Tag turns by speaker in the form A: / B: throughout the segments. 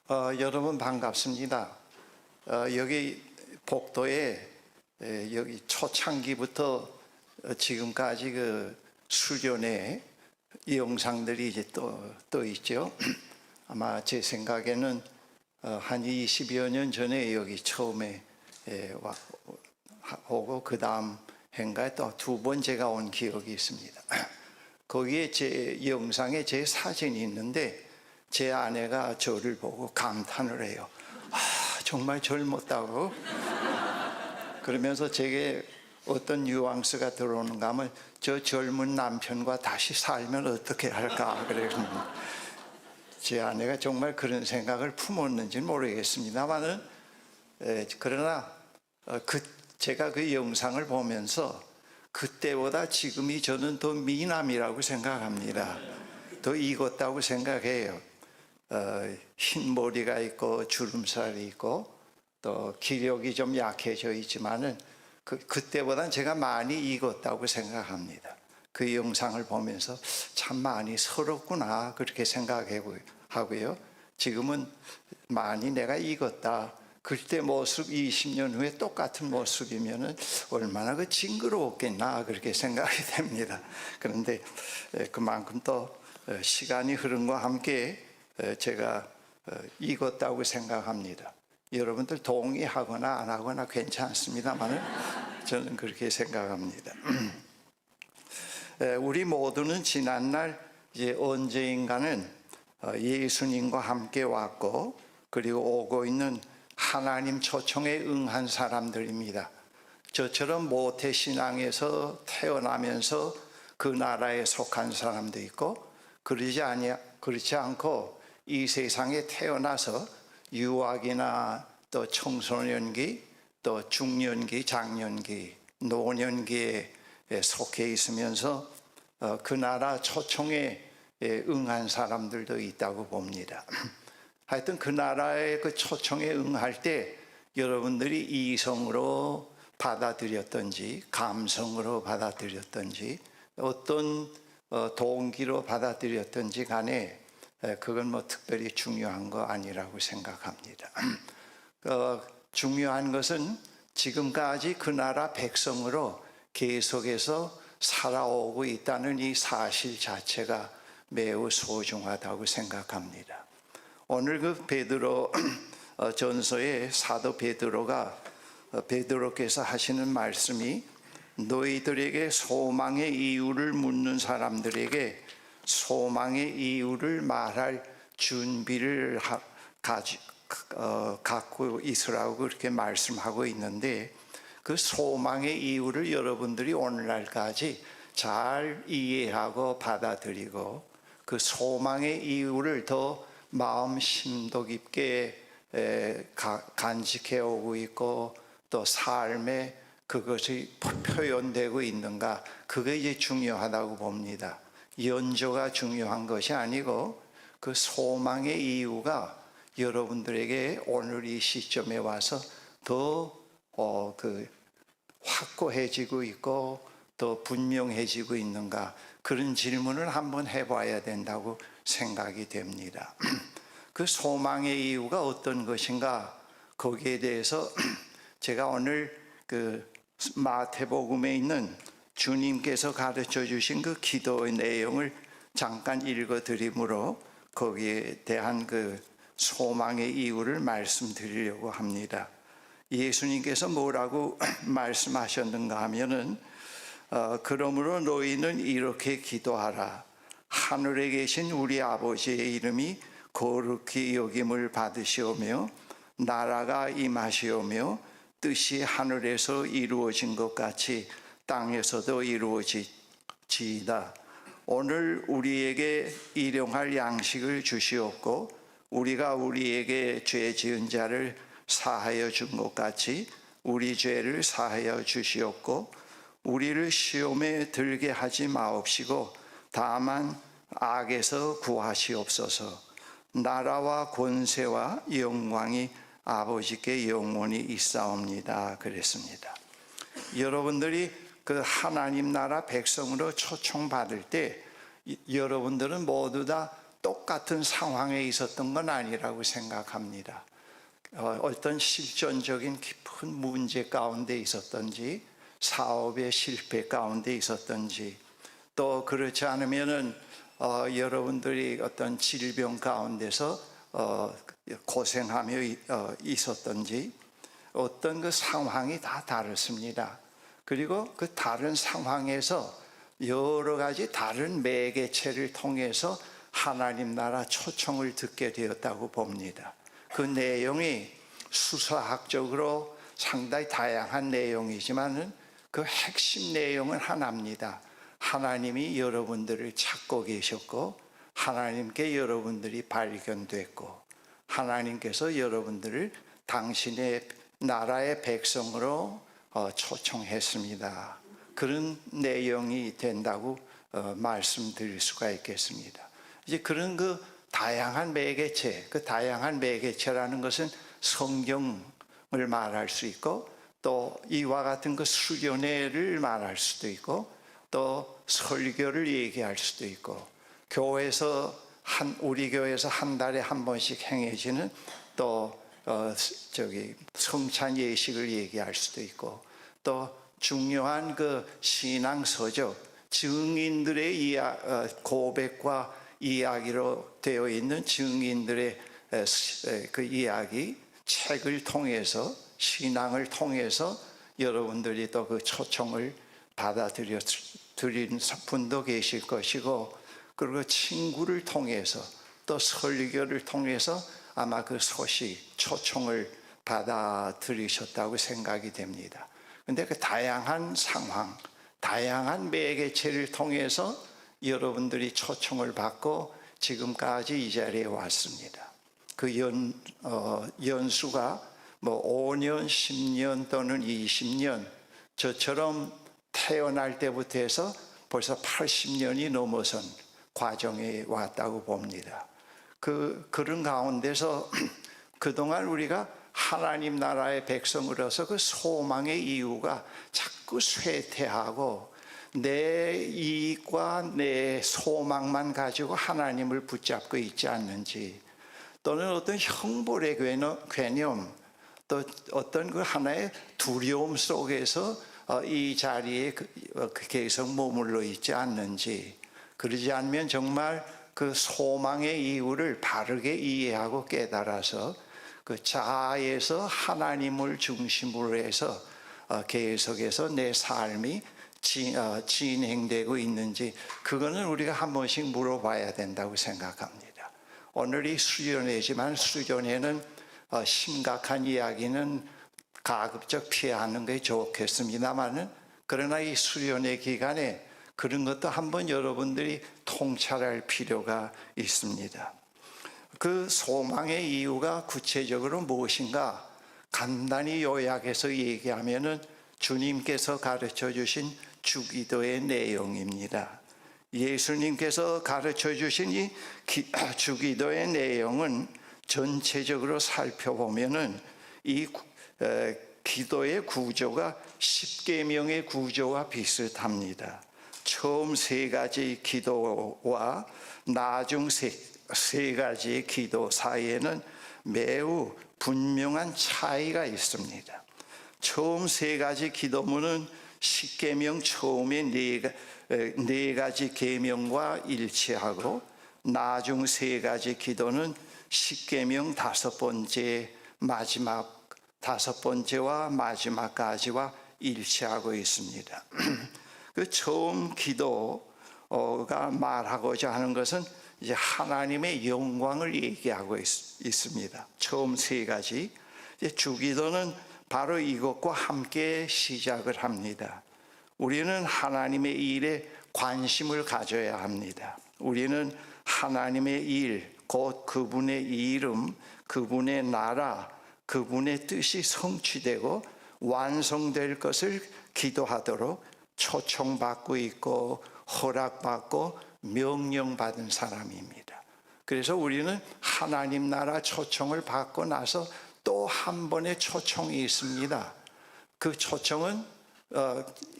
A: 여러분 반갑습니다. 여기 복도에 여기 초창기부터 지금까지 그 수련회 영상들이 이제 떠 있죠. 아마 제 생각에는 한 20여 년 전에 여기 처음에 오고 그 다음 해인가에 또 두 번 제가 온 기억이 있습니다. 거기에 제 영상에 제 사진이 있는데 제 아내가 저를 보고 감탄을 해요. 정말 젊었다고. 그러면서 제게 어떤 뉘앙스가 들어오는가 하면 저 젊은 남편과 다시 살면 어떻게 할까. 그래서 제 아내가 정말 그런 생각을 품었는지는 모르겠습니다만은 그러나 제가 그 영상을 보면서 그때보다 지금이 저는 더 미남이라고 생각합니다. 더 익었다고 생각해요. 흰 머리가 있고 주름살이 있고 또 기력이 좀 약해져 있지만은 그때보다는 제가 많이 익었다고 생각합니다. 그 영상을 보면서 참 많이 서럽구나 그렇게 생각하고요. 지금은 많이 내가 익었다. 그때 모습 20년 후에 똑같은 모습이면은 얼마나 그 징그러웠겠나 그렇게 생각이 됩니다. 그런데 그만큼 또 시간이 흐름과 함께 제가 익었다고 생각합니다. 여러분들 동의하거나 안 하거나 괜찮습니다만 저는 그렇게 생각합니다. 우리 모두는 지난날 이제 언제인가는 예수님과 함께 왔고 그리고 오고 있는 하나님 초청에 응한 사람들입니다. 저처럼 모태신앙에서 태어나면서 그 나라에 속한 사람도 있고 그렇지 않고 이 세상에 태어나서 유아기나 또 청소년기 또 중년기, 장년기, 노년기에 속해 있으면서 그 나라 초청에 응한 사람들도 있다고 봅니다. 하여튼 그 나라의 그 초청에 응할 때 여러분들이 이성으로 받아들였던지 감성으로 받아들였던지 어떤 동기로 받아들였던지 간에 그건 뭐 특별히 중요한 거 아니라고 생각합니다. 중요한 것은 지금까지 그 나라 백성으로 계속해서 살아오고 있다는 이 사실 자체가 매우 소중하다고 생각합니다. 오늘 그 베드로 전서의 사도 베드로께서 하시는 말씀이 너희들에게 소망의 이유를 묻는 사람들에게 소망의 이유를 말할 준비를 갖고 있으라고 그렇게 말씀하고 있는데 그 소망의 이유를 여러분들이 오늘날까지 잘 이해하고 받아들이고 그 소망의 이유를 더 마음 심도 깊게 간직해 오고 있고 또 삶에 그것이 표현되고 있는가 그게 이제 중요하다고 봅니다. 연조가 중요한 것이 아니고 그 소망의 이유가 여러분들에게 오늘 이 시점에 와서 더 확고해지고 있고 더 분명해지고 있는가 그런 질문을 한번 해봐야 된다고 생각이 됩니다. 그 소망의 이유가 어떤 것인가 거기에 대해서 제가 오늘 그 마태복음에 있는 주님께서 가르쳐 주신 그 기도의 내용을 잠깐 읽어 드리므로 거기에 대한 그 소망의 이유를 말씀드리려고 합니다. 예수님께서 뭐라고 말씀하셨는가 하면은 그러므로 너희는 이렇게 기도하라. 하늘에 계신 우리 아버지의 이름이 거룩히 여김을 받으시오며 나라가 임하시오며 뜻이 하늘에서 이루어진 것 같이 땅에서도 이루어지이다. 오늘 우리에게 일용할 양식을 주시옵고 우리가 우리에게 죄 지은 자를 사하여 준 것 같이 우리 죄를 사하여 주시옵고 우리를 시험에 들게 하지 마옵시고 다만 악에서 구하시옵소서. 나라와 권세와 영광이 아버지께 영원히 있사옵니다. 그랬습니다. 여러분들이 그 하나님 나라 백성으로 초청받을 때 여러분들은 모두 다 똑같은 상황에 있었던 건 아니라고 생각합니다. 어떤 실존적인 깊은 문제 가운데 있었던지, 사업의 실패 가운데 있었던지, 또 그렇지 않으면은 여러분들이 어떤 질병 가운데서 고생하며 있었던지, 어떤 그 상황이 다 다르습니다. 그리고 그 다른 상황에서 여러 가지 다른 매개체를 통해서 하나님 나라 초청을 듣게 되었다고 봅니다. 그 내용이 수사학적으로 상당히 다양한 내용이지만은 그 핵심 내용은 하나입니다. 하나님이 여러분들을 찾고 계셨고, 하나님께 여러분들이 발견됐고, 하나님께서 여러분들을 당신의 나라의 백성으로 초청했습니다. 그런 내용이 된다고 말씀드릴 수가 있겠습니다. 이제 그런 그 다양한 매개체, 그 다양한 매개체라는 것은 성경을 말할 수 있고, 또 이와 같은 그 수련회를 말할 수도 있고, 또 설교를 얘기할 수도 있고, 교회에서 우리 교회에서 한 달에 한 번씩 행해지는 또 성찬 예식을 얘기할 수도 있고, 또 중요한 그 신앙 서적, 증인들의 고백과 이야기로 되어 있는 증인들의 그 이야기 책을 통해서, 신앙을 통해서 여러분들이 또 그 초청을 받아들인 분도 계실 것이고, 그리고 친구를 통해서 또 설교를 통해서 아마 그 소식, 초청을 받아들이셨다고 생각이 됩니다. 근데 그 다양한 상황, 다양한 매개체를 통해서 여러분들이 초청을 받고 지금까지 이 자리에 왔습니다. 그 연수가 뭐 5년, 10년 또는 20년, 저처럼 태어날 때부터 해서 벌써 80년이 넘어선 과정에 왔다고 봅니다. 그런 가운데서 그동안 우리가 하나님 나라의 백성으로서 그 소망의 이유가 자꾸 쇠퇴하고, 내 이익과 내 소망만 가지고 하나님을 붙잡고 있지 않는지, 또는 어떤 형벌의 개념, 또 어떤 그 하나의 두려움 속에서 이 자리에 계속 머물러 있지 않는지, 그러지 않으면 정말 그 소망의 이유를 바르게 이해하고 깨달아서 그 자아에서 하나님을 중심으로 해서 계속해서 내 삶이 진행되고 있는지, 그거는 우리가 한 번씩 물어봐야 된다고 생각합니다. 오늘이 수련회지만 수련회는 심각한 이야기는 가급적 피하는 게 좋겠습니다만은, 그러나 이 수련회 기간에 그런 것도 한번 여러분들이 통찰할 필요가 있습니다. 그 소망의 이유가 구체적으로 무엇인가 간단히 요약해서 얘기하면은 주님께서 가르쳐 주신 주기도의 내용입니다. 예수님께서 가르쳐 주신 이 주기도의 내용은 전체적으로 살펴보면은 이 기도의 구조가 십계명의 구조와 비슷합니다. 처음 세 가지 기도와 나중 세 가지 기도 사이에는 매우 분명한 차이가 있습니다. 처음 세 가지 기도문은 십계명 처음에 네 가지 계명과 일치하고, 나중 세 가지 기도는 십계명 다섯 번째와 마지막까지와 일치하고 있습니다. 그 처음 기도가 말하고자 하는 것은 이제 하나님의 영광을 얘기하고 있습니다. 처음 세 가지. 주기도는 바로 이것과 함께 시작을 합니다. 우리는 하나님의 일에 관심을 가져야 합니다. 우리는 하나님의 일, 곧 그분의 이름, 그분의 나라, 그분의 뜻이 성취되고 완성될 것을 기도하도록 초청받고 있고 허락받고 명령받은 사람입니다. 그래서 우리는 하나님 나라 초청을 받고 나서 또 한 번의 초청이 있습니다. 그 초청은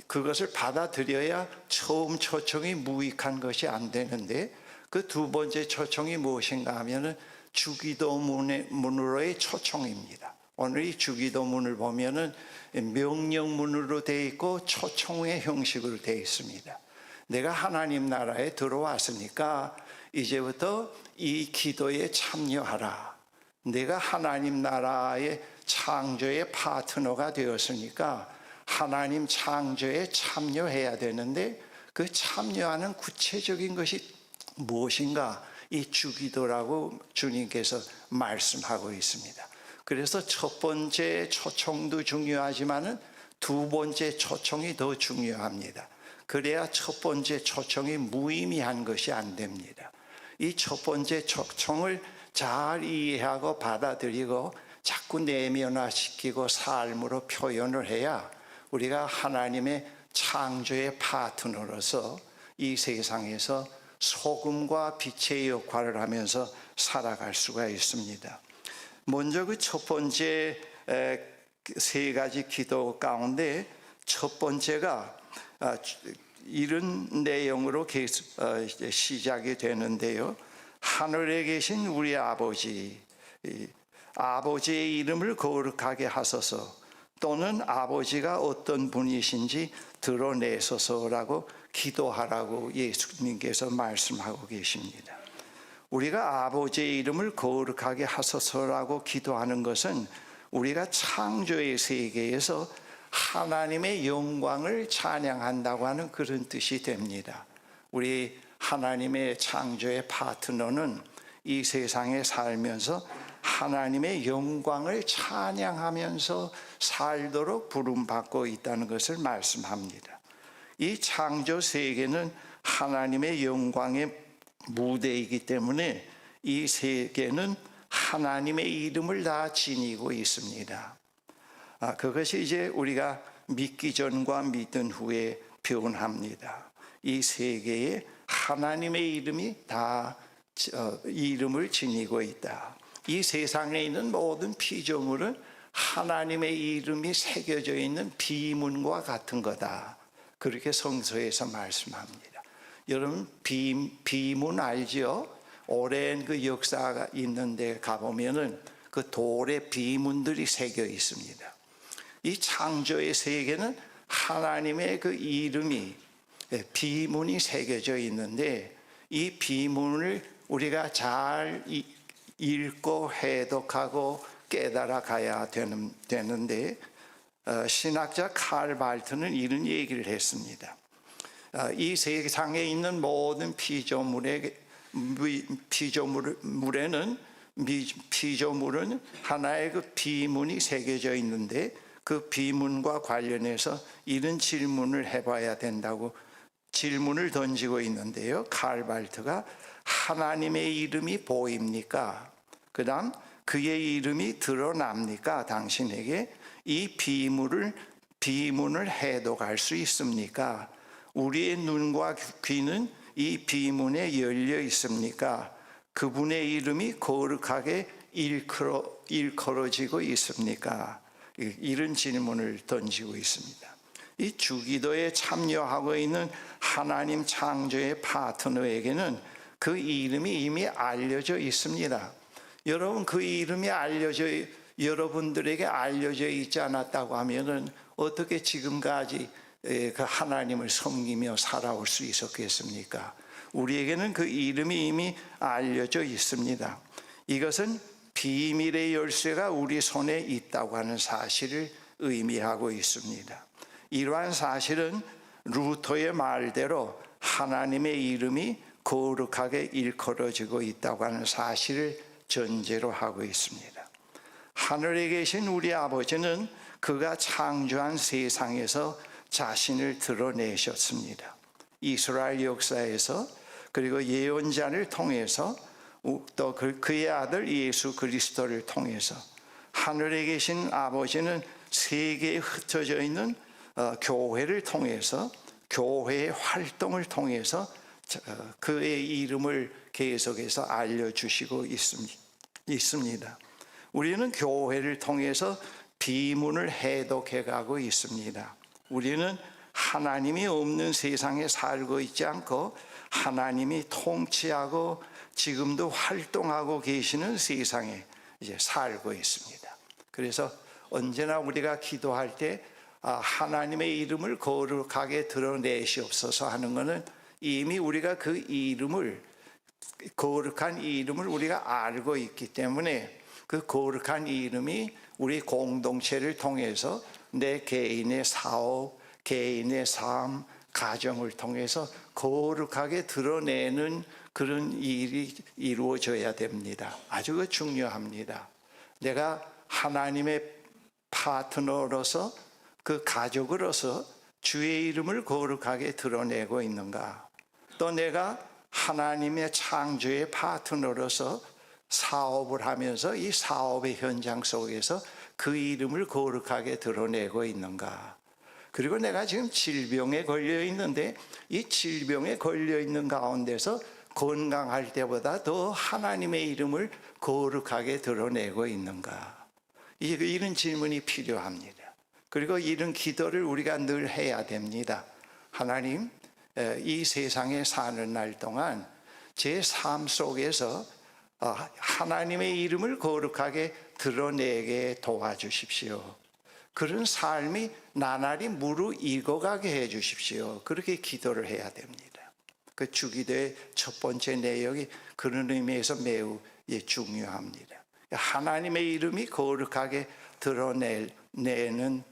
A: 그것을 받아들여야 처음 초청이 무익한 것이 안 되는데, 그 두 번째 초청이 무엇인가 하면은 주기도문으로의 초청입니다. 오늘 이 주기도문을 보면은 명령문으로 되어 있고 초청의 형식으로 되어 있습니다. 내가 하나님 나라에 들어왔으니까 이제부터 이 기도에 참여하라. 내가 하나님 나라의 창조의 파트너가 되었으니까 하나님 창조에 참여해야 되는데, 그 참여하는 구체적인 것이 무엇인가? 이 주기도라고 주님께서 말씀하고 있습니다. 그래서 첫 번째 초청도 중요하지만은 두 번째 초청이 더 중요합니다. 그래야 첫 번째 초청이 무의미한 것이 안 됩니다. 이 첫 번째 초청을 잘 이해하고 받아들이고 자꾸 내면화시키고 삶으로 표현을 해야 우리가 하나님의 창조의 파트너로서 이 세상에서 소금과 빛의 역할을 하면서 살아갈 수가 있습니다. 먼저 그 첫 번째 세 가지 기도 가운데 첫 번째가 이런 내용으로 시작이 되는데요. 하늘에 계신 우리 아버지, 아버지의 이름을 거룩하게 하소서, 또는 아버지가 어떤 분이신지 드러내소서라고 기도하라고 예수님께서 말씀하고 계십니다. 우리가 아버지의 이름을 거룩하게 하소서라고 기도하는 것은 우리가 창조의 세계에서 하나님의 영광을 찬양한다고 하는 그런 뜻이 됩니다. 우리 하나님의 창조의 파트너는 이 세상에 살면서 하나님의 영광을 찬양하면서 살도록 부름받고 있다는 것을 말씀합니다. 이 창조 세계는 하나님의 영광의 무대이기 때문에 이 세계는 하나님의 이름을 다 지니고 있습니다. 그것이 이제 우리가 믿기 전과 믿은 후에 변합니다. 이 세계에 하나님의 이름이 다 이름을 지니고 있다. 이 세상에 있는 모든 피조물은 하나님의 이름이 새겨져 있는 비문과 같은 거다. 그렇게 성서에서 말씀합니다. 여러분 비문 알지요? 오랜 그 역사가 있는데 가보면은 그 돌에 비문들이 새겨 있습니다. 이 창조의 세계는 하나님의 그 이름이 비문이 새겨져 있는데, 이 비문을 우리가 잘 읽고 해독하고 깨달아 가야 되는데, 신학자 칼 발트는 이런 얘기를 했습니다. 이 세상에 있는 모든 피조물은 하나의 그 비문이 새겨져 있는데, 그 비문과 관련해서 이런 질문을 해봐야 된다고 질문을 던지고 있는데요. 칼 발트가 하나님의 이름이 보입니까? 그 다음 그의 이름이 드러납니까? 당신에게 이 비문을 해독할 수 있습니까? 우리의 눈과 귀는 이 비문에 열려 있습니까? 그분의 이름이 거룩하게 일컬어지고 있습니까? 이런 질문을 던지고 있습니다. 이 주기도에 참여하고 있는 하나님 창조의 파트너에게는 그 이름이 이미 알려져 있습니다. 여러분, 그 이름이 여러분들에게 알려져 있지 않았다고 하면은 어떻게 지금까지 그 하나님을 섬기며 살아올 수 있었겠습니까? 우리에게는 그 이름이 이미 알려져 있습니다. 이것은 비밀의 열쇠가 우리 손에 있다고 하는 사실을 의미하고 있습니다. 이러한 사실은 루터의 말대로 하나님의 이름이 거룩하게 일컬어지고 있다고 하는 사실을 전제로 하고 있습니다. 하늘에 계신 우리 아버지는 그가 창조한 세상에서 자신을 드러내셨습니다. 이스라엘 역사에서, 그리고 예언자를 통해서, 또 그의 아들 예수 그리스도를 통해서 하늘에 계신 아버지는 세계에 흩어져 있는 교회를 통해서, 교회의 활동을 통해서 그의 이름을 계속해서 알려주시고 있습니다. 우리는 교회를 통해서 비문을 해독해 가고 있습니다. 우리는 하나님이 없는 세상에 살고 있지 않고 하나님이 통치하고 지금도 활동하고 계시는 세상에 이제 살고 있습니다. 그래서 언제나 우리가 기도할 때 하나님의 이름을 거룩하게 드러내시옵소서 하는 것은 이미 우리가 그 이름을, 거룩한 이름을 우리가 알고 있기 때문에 그 거룩한 이름이 우리 공동체를 통해서 내 개인의 사업, 개인의 삶, 가정을 통해서 거룩하게 드러내는 그런 일이 이루어져야 됩니다. 아주 중요합니다. 내가 하나님의 파트너로서, 그 가족으로서 주의 이름을 거룩하게 드러내고 있는가? 또 내가 하나님의 창조의 파트너로서 사업을 하면서 이 사업의 현장 속에서 그 이름을 거룩하게 드러내고 있는가? 그리고 내가 지금 질병에 걸려 있는데 이 질병에 걸려 있는 가운데서 건강할 때보다 더 하나님의 이름을 거룩하게 드러내고 있는가? 이런 질문이 필요합니다. 그리고 이런 기도를 우리가 늘 해야 됩니다. 하나님, 이 세상에 사는 날 동안 제 삶 속에서 하나님의 이름을 거룩하게 드러내게 도와주십시오. 그런 삶이 나날이 무르익어가게 해주십시오. 그렇게 기도를 해야 됩니다. 그 주기도의 첫 번째 내용이 그런 의미에서 매우 중요합니다. 하나님의 이름이 거룩하게 드러내는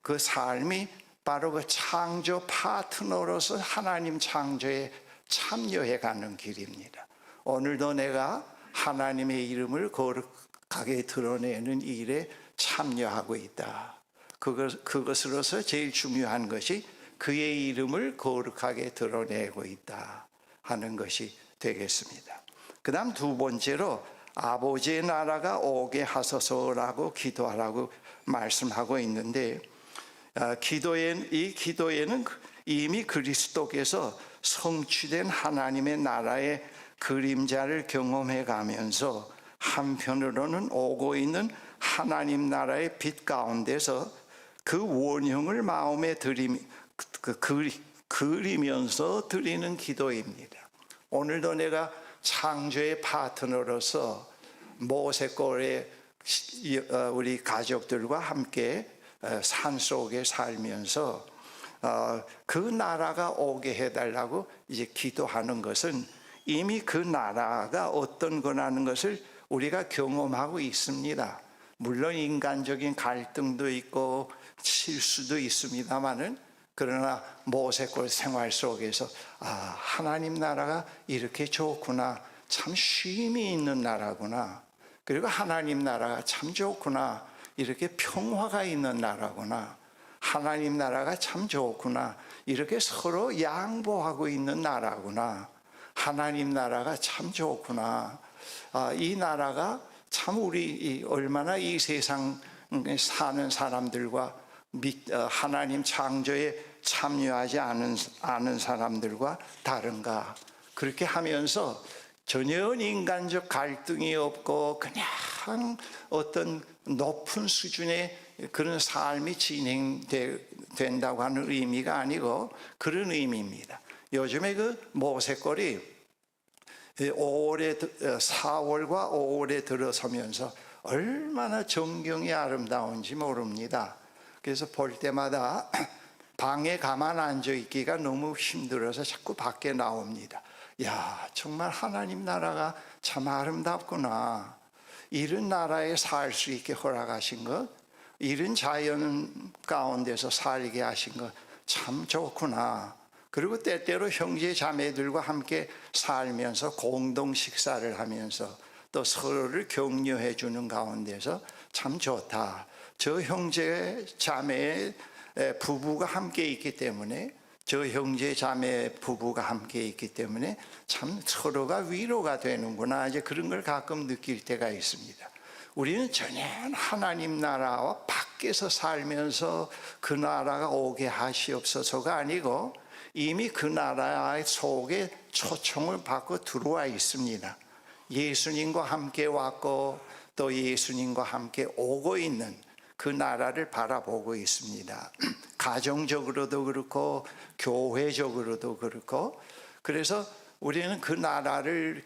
A: 그 삶이 바로 그 창조 파트너로서 하나님 창조에 참여해가는 길입니다. 오늘도 내가 하나님의 이름을 거룩하게 드러내는 일에 참여하고 있다. 그것으로서 제일 중요한 것이 그의 이름을 거룩하게 드러내고 있다 하는 것이 되겠습니다. 그 다음 두 번째로 아버지의 나라가 오게 하소서라고 기도하라고 말씀하고 있는데, 이 기도에는 이미 그리스도께서 성취된 하나님의 나라의 그림자를 경험해 가면서 한편으로는 오고 있는 하나님 나라의 빛 가운데서 그 원형을 마음에 그리면서 드리는 기도입니다. 오늘도 내가 창조의 파트너로서 모세골에 우리 가족들과 함께 산속에 살면서 그 나라가 오게 해달라고 이제 기도하는 것은 이미 그 나라가 어떤 거라는 것을 우리가 경험하고 있습니다. 물론 인간적인 갈등도 있고 실수도 있습니다만은, 그러나 모세골 생활 속에서 하나님 나라가 이렇게 좋구나, 참 쉼이 있는 나라구나, 그리고 하나님 나라가 참 좋구나, 이렇게 평화가 있는 나라구나, 하나님 나라가 참 좋구나, 이렇게 서로 양보하고 있는 나라구나, 하나님 나라가 참 좋구나, 이 나라가 참 우리 얼마나 이 세상에 사는 사람들과 하나님 창조에 참여하지 않은 사람들과 다른가, 그렇게 하면서 전혀 인간적 갈등이 없고 그냥 어떤 높은 수준의 그런 삶이 진행된다고 하는 의미가 아니고 그런 의미입니다. 요즘에 그 모세골이 4월과 5월에 들어서면서 얼마나 전경이 아름다운지 모릅니다. 그래서 볼 때마다 방에 가만 앉아 있기가 너무 힘들어서 자꾸 밖에 나옵니다. 야, 정말 하나님 나라가 참 아름답구나. 이런 나라에 살 수 있게 허락하신 것, 이런 자연 가운데서 살게 하신 것 참 좋구나. 그리고 때때로 형제 자매들과 함께 살면서 공동 식사를 하면서 또 서로를 격려해 주는 가운데서 참 좋다. 저 형제 자매의 부부가 함께 있기 때문에, 저 형제 자매 부부가 함께 있기 때문에 참 서로가 위로가 되는구나, 이제 그런 걸 가끔 느낄 때가 있습니다. 우리는 전혀 하나님 나라와 밖에서 살면서 그 나라가 오게 하시옵소서가 아니고 이미 그 나라 속에 초청을 받고 들어와 있습니다. 예수님과 함께 왔고 또 예수님과 함께 오고 있는 그 나라를 바라보고 있습니다. 가정적으로도 그렇고 교회적으로도 그렇고 그래서 우리는 그 나라를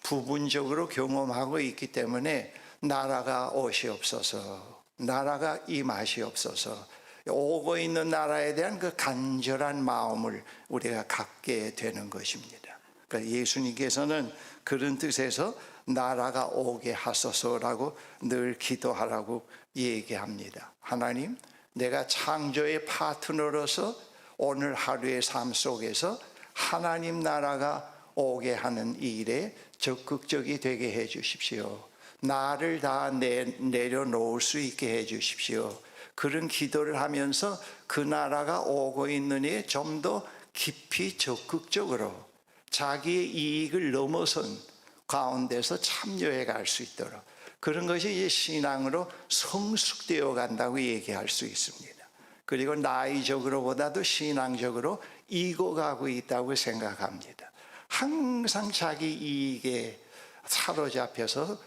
A: 부분적으로 경험하고 있기 때문에 나라가 오시옵소서, 나라가 임하시옵소서, 오고 있는 나라에 대한 그 간절한 마음을 우리가 갖게 되는 것입니다. 그러니까 예수님께서는 그런 뜻에서 나라가 오게 하소서라고 늘 기도하라고 얘기합니다. 하나님, 내가 창조의 파트너로서 오늘 하루의 삶 속에서 하나님 나라가 오게 하는 일에 적극적이 되게 해 주십시오. 나를 다 내려놓을 수 있게 해 주십시오. 그런 기도를 하면서 그 나라가 오고 있는 에 좀 더 깊이 적극적으로 자기의 이익을 넘어선 가운데서 참여해 갈 수 있도록, 그런 것이 이제 신앙으로 성숙되어 간다고 얘기할 수 있습니다. 그리고 나이적으로보다도 신앙적으로 익어가고 있다고 생각합니다. 항상 자기 이익에 사로잡혀서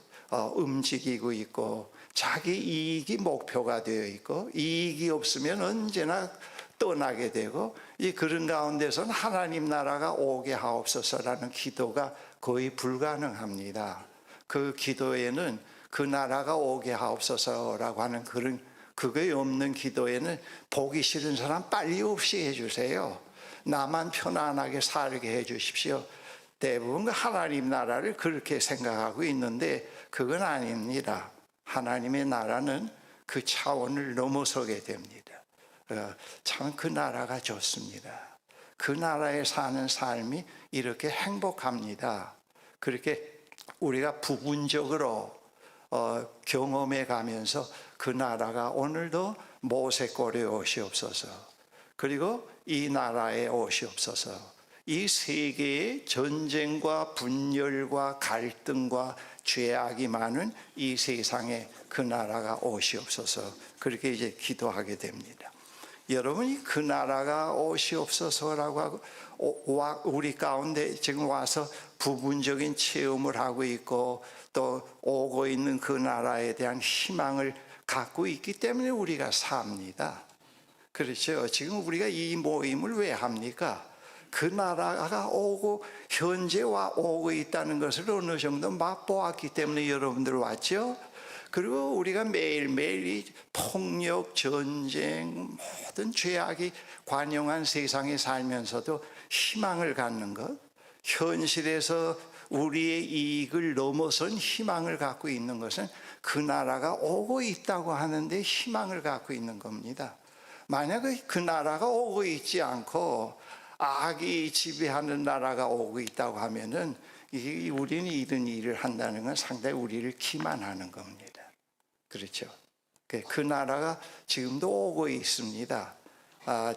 A: 움직이고 있고, 자기 이익이 목표가 되어 있고, 이익이 없으면 언제나 떠나게 되고, 이 그런 가운데서는 하나님 나라가 오게 하옵소서라는 기도가 거의 불가능합니다. 그 기도에는 그 나라가 오게 하옵소서라고 하는 그게 없는 기도에는 보기 싫은 사람 빨리 없이 해주세요. 나만 편안하게 살게 해주십시오. 대부분 하나님 나라를 그렇게 생각하고 있는데 그건 아닙니다. 하나님의 나라는 그 차원을 넘어서게 됩니다. 참 그 나라가 좋습니다. 그 나라에 사는 삶이 이렇게 행복합니다. 그렇게 우리가 부분적으로 경험해 가면서 그 나라가 오늘도 모세골에 오시옵소서, 그리고 이 나라에 오시옵소서, 이 세계의 전쟁과 분열과 갈등과 죄악이 많은 이 세상에 그 나라가 오시옵소서, 그렇게 이제 기도하게 됩니다. 여러분이 그 나라가 오시옵소서라고 하고 우리 가운데 지금 와서 부분적인 체험을 하고 있고 또 오고 있는 그 나라에 대한 희망을 갖고 있기 때문에 우리가 삽니다. 그렇죠. 지금 우리가 이 모임을 왜 합니까? 그 나라가 오고 현재 오고 있다는 것을 어느 정도 맛보았기 때문에 여러분들 왔죠. 그리고 우리가 매일매일 이 폭력, 전쟁, 모든 죄악이 관영한 세상에 살면서도 희망을 갖는 것, 현실에서 우리의 이익을 넘어선 희망을 갖고 있는 것은 그 나라가 오고 있다고 하는데 희망을 갖고 있는 겁니다. 만약에 그 나라가 오고 있지 않고 악이 지배하는 나라가 오고 있다고 하면은 우리는 이런 일을 한다는 건 상당히 우리를 기만하는 겁니다. 그렇죠. 그 나라가 지금도 오고 있습니다.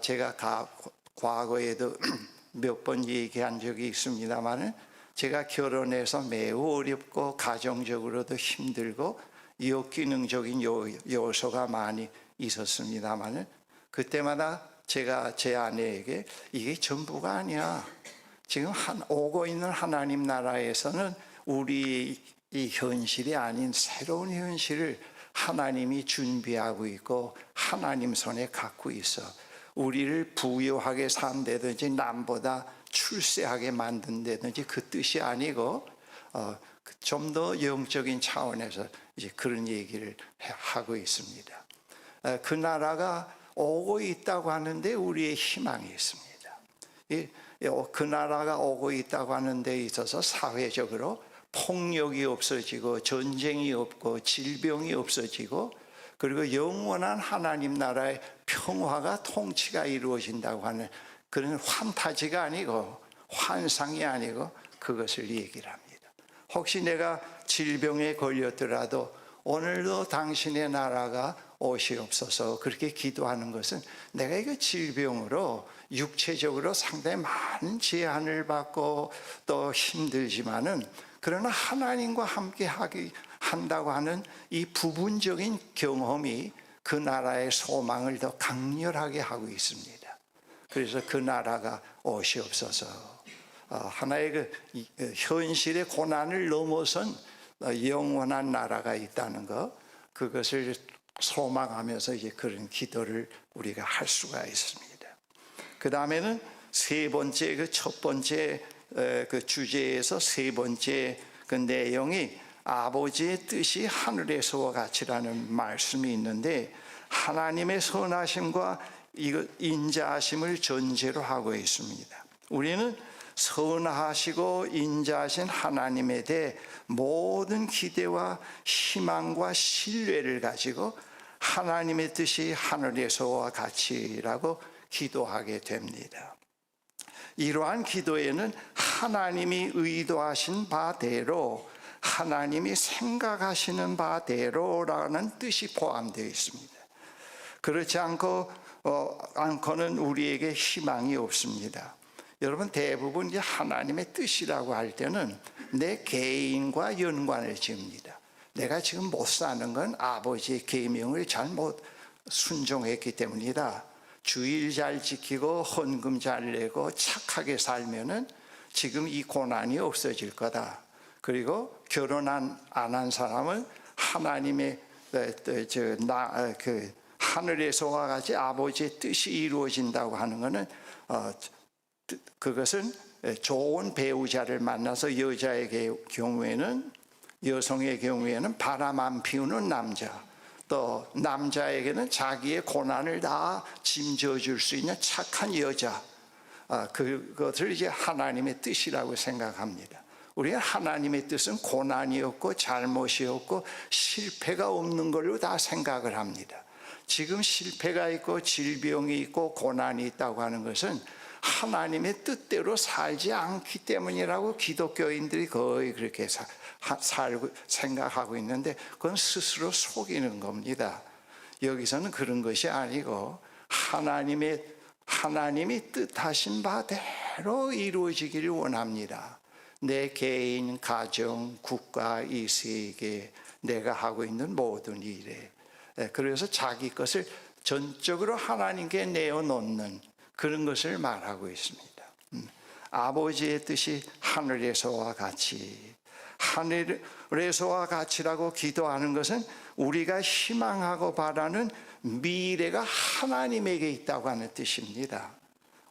A: 제가 과거에도 몇 번 얘기한 적이 있습니다만, 제가 결혼해서 매우 어렵고 가정적으로도 힘들고 역기능적인 요소가 많이 있었습니다만, 그때마다 제가 제 아내에게 이게 전부가 아니야. 지금 오고 있는 하나님 나라에서는 우리 이 현실이 아닌 새로운 현실을 하나님이 준비하고 있고 하나님 손에 갖고 있어. 우리를 부유하게 산다든지 남보다 출세하게 만든다든지 그 뜻이 아니고 좀 더 영적인 차원에서 이제 그런 얘기를 하고 있습니다. 그 나라가 오고 있다고 하는데 우리의 희망이 있습니다. 그 나라가 오고 있다고 하는 데 있어서 사회적으로 폭력이 없어지고 전쟁이 없고 질병이 없어지고, 그리고 영원한 하나님 나라의 평화가 통치가 이루어진다고 하는 그런 환타지가 아니고 환상이 아니고 그것을 얘기를 합니다. 혹시 내가 질병에 걸렸더라도 오늘도 당신의 나라가 오시옵소서 그렇게 기도하는 것은 내가 이거 질병으로 육체적으로 상당히 많은 제한을 받고 또 힘들지만은, 그러나 하나님과 함께 한다고 하는 이 부분적인 경험이 그 나라의 소망을 더 강렬하게 하고 있습니다. 그래서 그 나라가 오시옵소서, 하나의 그 현실의 고난을 넘어선 영원한 나라가 있다는 것, 그것을 소망하면서 이제 그런 기도를 우리가 할 수가 있습니다. 그 다음에는 세 번째 그 첫 번째 그 주제에서 세 번째 그 내용이 아버지의 뜻이 하늘에서와 같이라는 말씀이 있는데, 하나님의 선하심과 인자하심을 전제로 하고 있습니다. 우리는 선하시고 인자하신 하나님에 대해 모든 기대와 희망과 신뢰를 가지고 하나님의 뜻이 하늘에서와 같이라고 기도하게 됩니다. 이러한 기도에는 하나님이 의도하신 바대로, 하나님이 생각하시는 바대로라는 뜻이 포함되어 있습니다. 그렇지 않고는 우리에게 희망이 없습니다. 여러분, 대부분 이제 하나님의 뜻이라고 할 때는 내 개인과 연관을 지읍니다. 내가 지금 못 사는 건 아버지의 계명을 잘못 순종했기 때문이다. 주일 잘 지키고 헌금 잘 내고 착하게 살면은 지금 이 고난이 없어질 거다. 그리고 결혼 안 한 사람은 하나님의 하늘에서와 같이 아버지의 뜻이 이루어진다고 하는 것은 그것은 좋은 배우자를 만나서 여자의 경우에는, 여성의 경우에는 바람 안 피우는 남자, 또 남자에게는 자기의 고난을 다 짐져 줄 수 있는 착한 여자, 그것을 이제 하나님의 뜻이라고 생각합니다. 우리는 하나님의 뜻은 고난이 없고 잘못이 없고 실패가 없는 걸로 다 생각을 합니다. 지금 실패가 있고 질병이 있고 고난이 있다고 하는 것은 하나님의 뜻대로 살지 않기 때문이라고 기독교인들이 거의 그렇게 살고 생각하고 있는데, 그건 스스로 속이는 겁니다. 여기서는 그런 것이 아니고 하나님이 뜻하신 바대로 이루어지기를 원합니다. 내 개인, 가정, 국가, 이 세계, 내가 하고 있는 모든 일에. 그래서 자기 것을 전적으로 하나님께 내어놓는 그런 것을 말하고 있습니다. 아버지의 뜻이 하늘에서와 같이, 하늘에서와 같이라고 기도하는 것은 우리가 희망하고 바라는 미래가 하나님에게 있다고 하는 뜻입니다.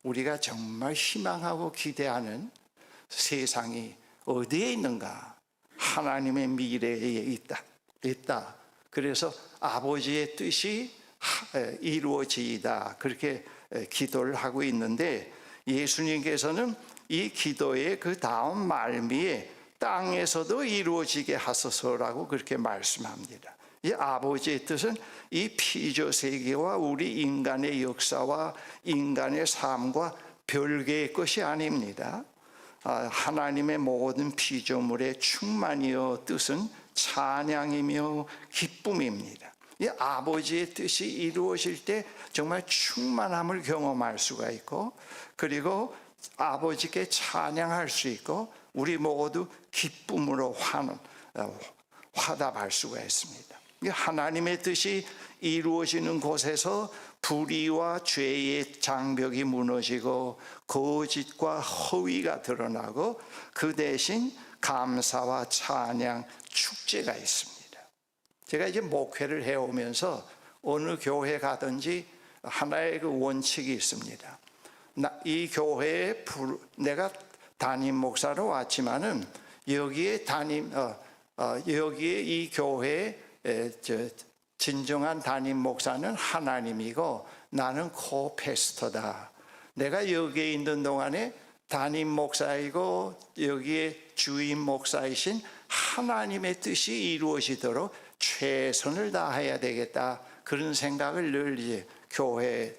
A: 우리가 정말 희망하고 기대하는 세상이 어디에 있는가? 하나님의 미래에 있다. 그래서 아버지의 뜻이 이루어지이다, 그렇게 기도를 하고 있는데, 예수님께서는 이 기도의 그 다음 말미에 땅에서도 이루어지게 하소서라고 그렇게 말씀합니다. 이 아버지의 뜻은 이 피조 세계와 우리 인간의 역사와 인간의 삶과 별개의 것이 아닙니다. 하나님의 모든 피조물의 충만이요 뜻은 찬양이며 기쁨입니다. 이 아버지의 뜻이 이루어질 때 정말 충만함을 경험할 수가 있고, 그리고 아버지께 찬양할 수 있고, 우리 모두 기쁨으로 화답할 수가 있습니다. 하나님의 뜻이 이루어지는 곳에서 불의와 죄의 장벽이 무너지고 거짓과 허위가 드러나고, 그 대신 감사와 찬양, 축제가 있습니다. 제가 이제 목회를 해오면서 어느 교회 가든지 하나의 그 원칙이 있습니다. 이 교회에 내가 담임 목사로 왔지만은 여기에 여기에 이 교회에 진정한 담임 목사는 하나님이고 나는 코패스터다. 내가 여기에 있는 동안에 담임 목사이고 여기에 주임 목사이신 하나님의 뜻이 이루어지도록 최선을 다해야 되겠다, 그런 생각을 늘 이제 교회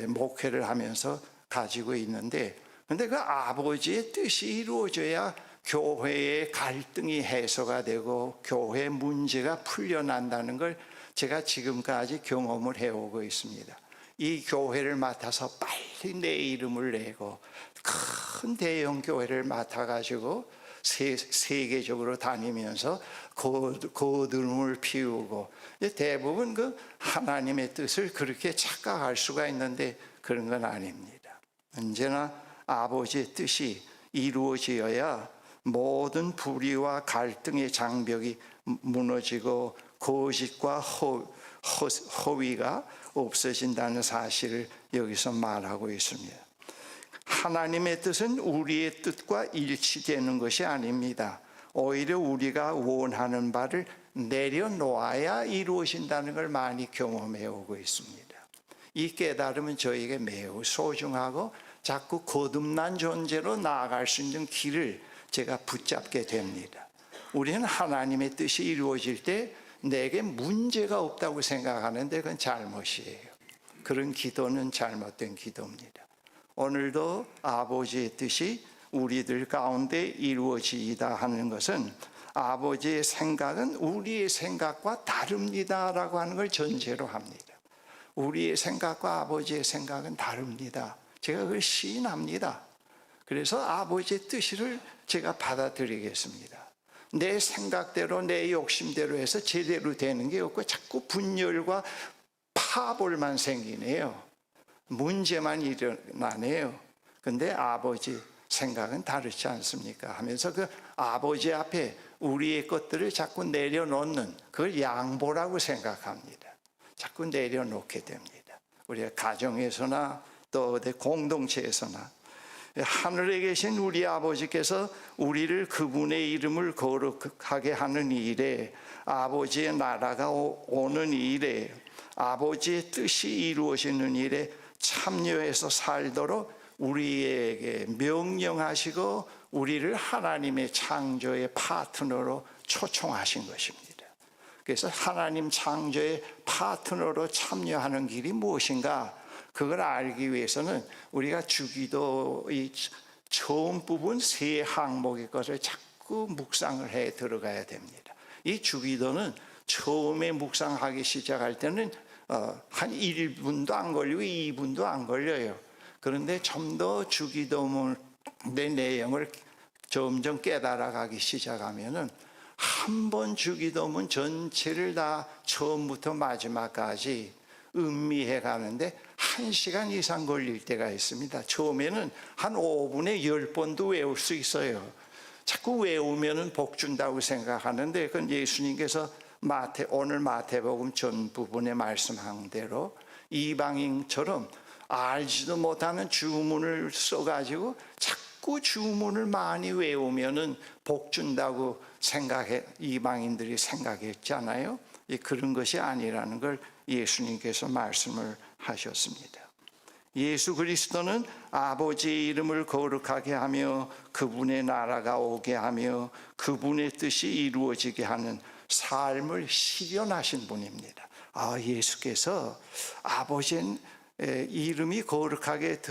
A: 목회를 하면서 가지고 있는데, 근데 그 아버지의 뜻이 이루어져야 교회의 갈등이 해소가 되고 교회 문제가 풀려난다는 걸 제가 지금까지 경험을 해오고 있습니다. 이 교회를 맡아서 빨리 내 이름을 내고 큰 대형 교회를 맡아가지고 세계적으로 다니면서 거듭을 피우고, 대부분 그 하나님의 뜻을 그렇게 착각할 수가 있는데 그런 건 아닙니다. 언제나 아버지의 뜻이 이루어져야 모든 불의와 갈등의 장벽이 무너지고 거짓과 허위가 없어진다는 사실을 여기서 말하고 있습니다. 하나님의 뜻은 우리의 뜻과 일치되는 것이 아닙니다. 오히려 우리가 원하는 바를 내려놓아야 이루어진다는 걸 많이 경험해 오고 있습니다. 이 깨달음은 저에게 매우 소중하고 자꾸 거듭난 존재로 나아갈 수 있는 길을 제가 붙잡게 됩니다. 우리는 하나님의 뜻이 이루어질 때 내게 문제가 없다고 생각하는데 그건 잘못이에요. 그런 기도는 잘못된 기도입니다. 오늘도 아버지의 뜻이 우리들 가운데 이루어지다 하는 것은 아버지의 생각은 우리의 생각과 다릅니다라고 하는 걸 전제로 합니다. 우리의 생각과 아버지의 생각은 다릅니다. 제가 그걸 시인합니다. 그래서 아버지의 뜻을 제가 받아들이겠습니다. 내 생각대로 내 욕심대로 해서 제대로 되는 게 없고 자꾸 분열과 파벌만 생기네요. 문제만 일어나네요. 근데 아버지 생각은 다르지 않습니까? 하면서 그 아버지 앞에 우리의 것들을 자꾸 내려놓는 그걸 양보라고 생각합니다. 자꾸 내려놓게 됩니다. 우리가 가정에서나 또 어디 공동체에서나 하늘에 계신 우리 아버지께서 우리를 그분의 이름을 거룩하게 하는 일에, 아버지의 나라가 오는 일에, 아버지의 뜻이 이루어지는 일에 참여해서 살도록 우리에게 명령하시고 우리를 하나님의 창조의 파트너로 초청하신 것입니다. 그래서 하나님 창조의 파트너로 참여하는 길이 무엇인가? 그걸 알기 위해서는 우리가 주기도의 처음 부분 세 항목의 것을 자꾸 묵상을 해 들어가야 됩니다. 이 주기도는 처음에 묵상하기 시작할 때는 한 1분도 안 걸리고 2분도 안 걸려요. 그런데 좀 더 주기도문의 내용을 점점 깨달아가기 시작하면은 한 번 주기도문 전체를 다 처음부터 마지막까지 음미해 가는데 1시간 이상 걸릴 때가 있습니다. 처음에는 한 5분에 10번도 외울 수 있어요. 자꾸 외우면은 복 준다고 생각하는데 그건 예수님께서 오늘 마태복음 전 부분에 말씀한 대로 이방인처럼 알지도 못하는 주문을 써가지고 자꾸 주문을 많이 외우면은 복 준다고 이방인들이 생각했잖아요. 그런 것이 아니라는 걸 예수님께서 말씀을 하셨습니다. 예수 그리스도는 아버지의 이름을 거룩하게 하며 그분의 나라가 오게 하며 그분의 뜻이 이루어지게 하는 삶을 실현하신 분입니다. 예수께서 아버지의 이름이 거룩하게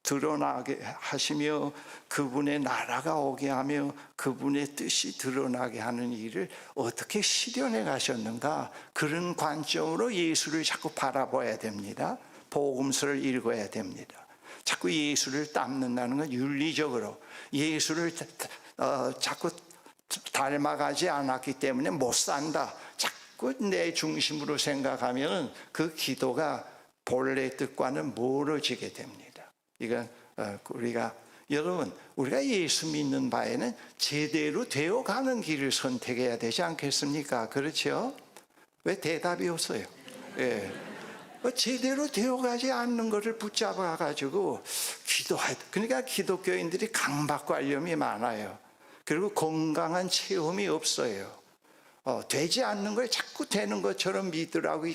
A: 드러나게 하시며 그분의 나라가 오게 하며 그분의 뜻이 드러나게 하는 일을 어떻게 실현해 가셨는가, 그런 관점으로 예수를 자꾸 바라봐야 됩니다. 복음서를 읽어야 됩니다. 자꾸 예수를 닮는다는 건 윤리적으로 예수를 자꾸 닮아가지 않았기 때문에 못 산다, 자꾸 내 중심으로 생각하면 그 기도가 본래 뜻과는 멀어지게 됩니다. 이건 우리가 예수 믿는 바에는 제대로 되어가는 길을 선택해야 되지 않겠습니까? 그렇죠? 왜 대답이 없어요? 예. 제대로 되어가지 않는 것을 붙잡아가지고 그러니까 기독교인들이 강박관념이 많아요. 그리고 건강한 체험이 없어요. 되지 않는 걸 자꾸 되는 것처럼 믿으라고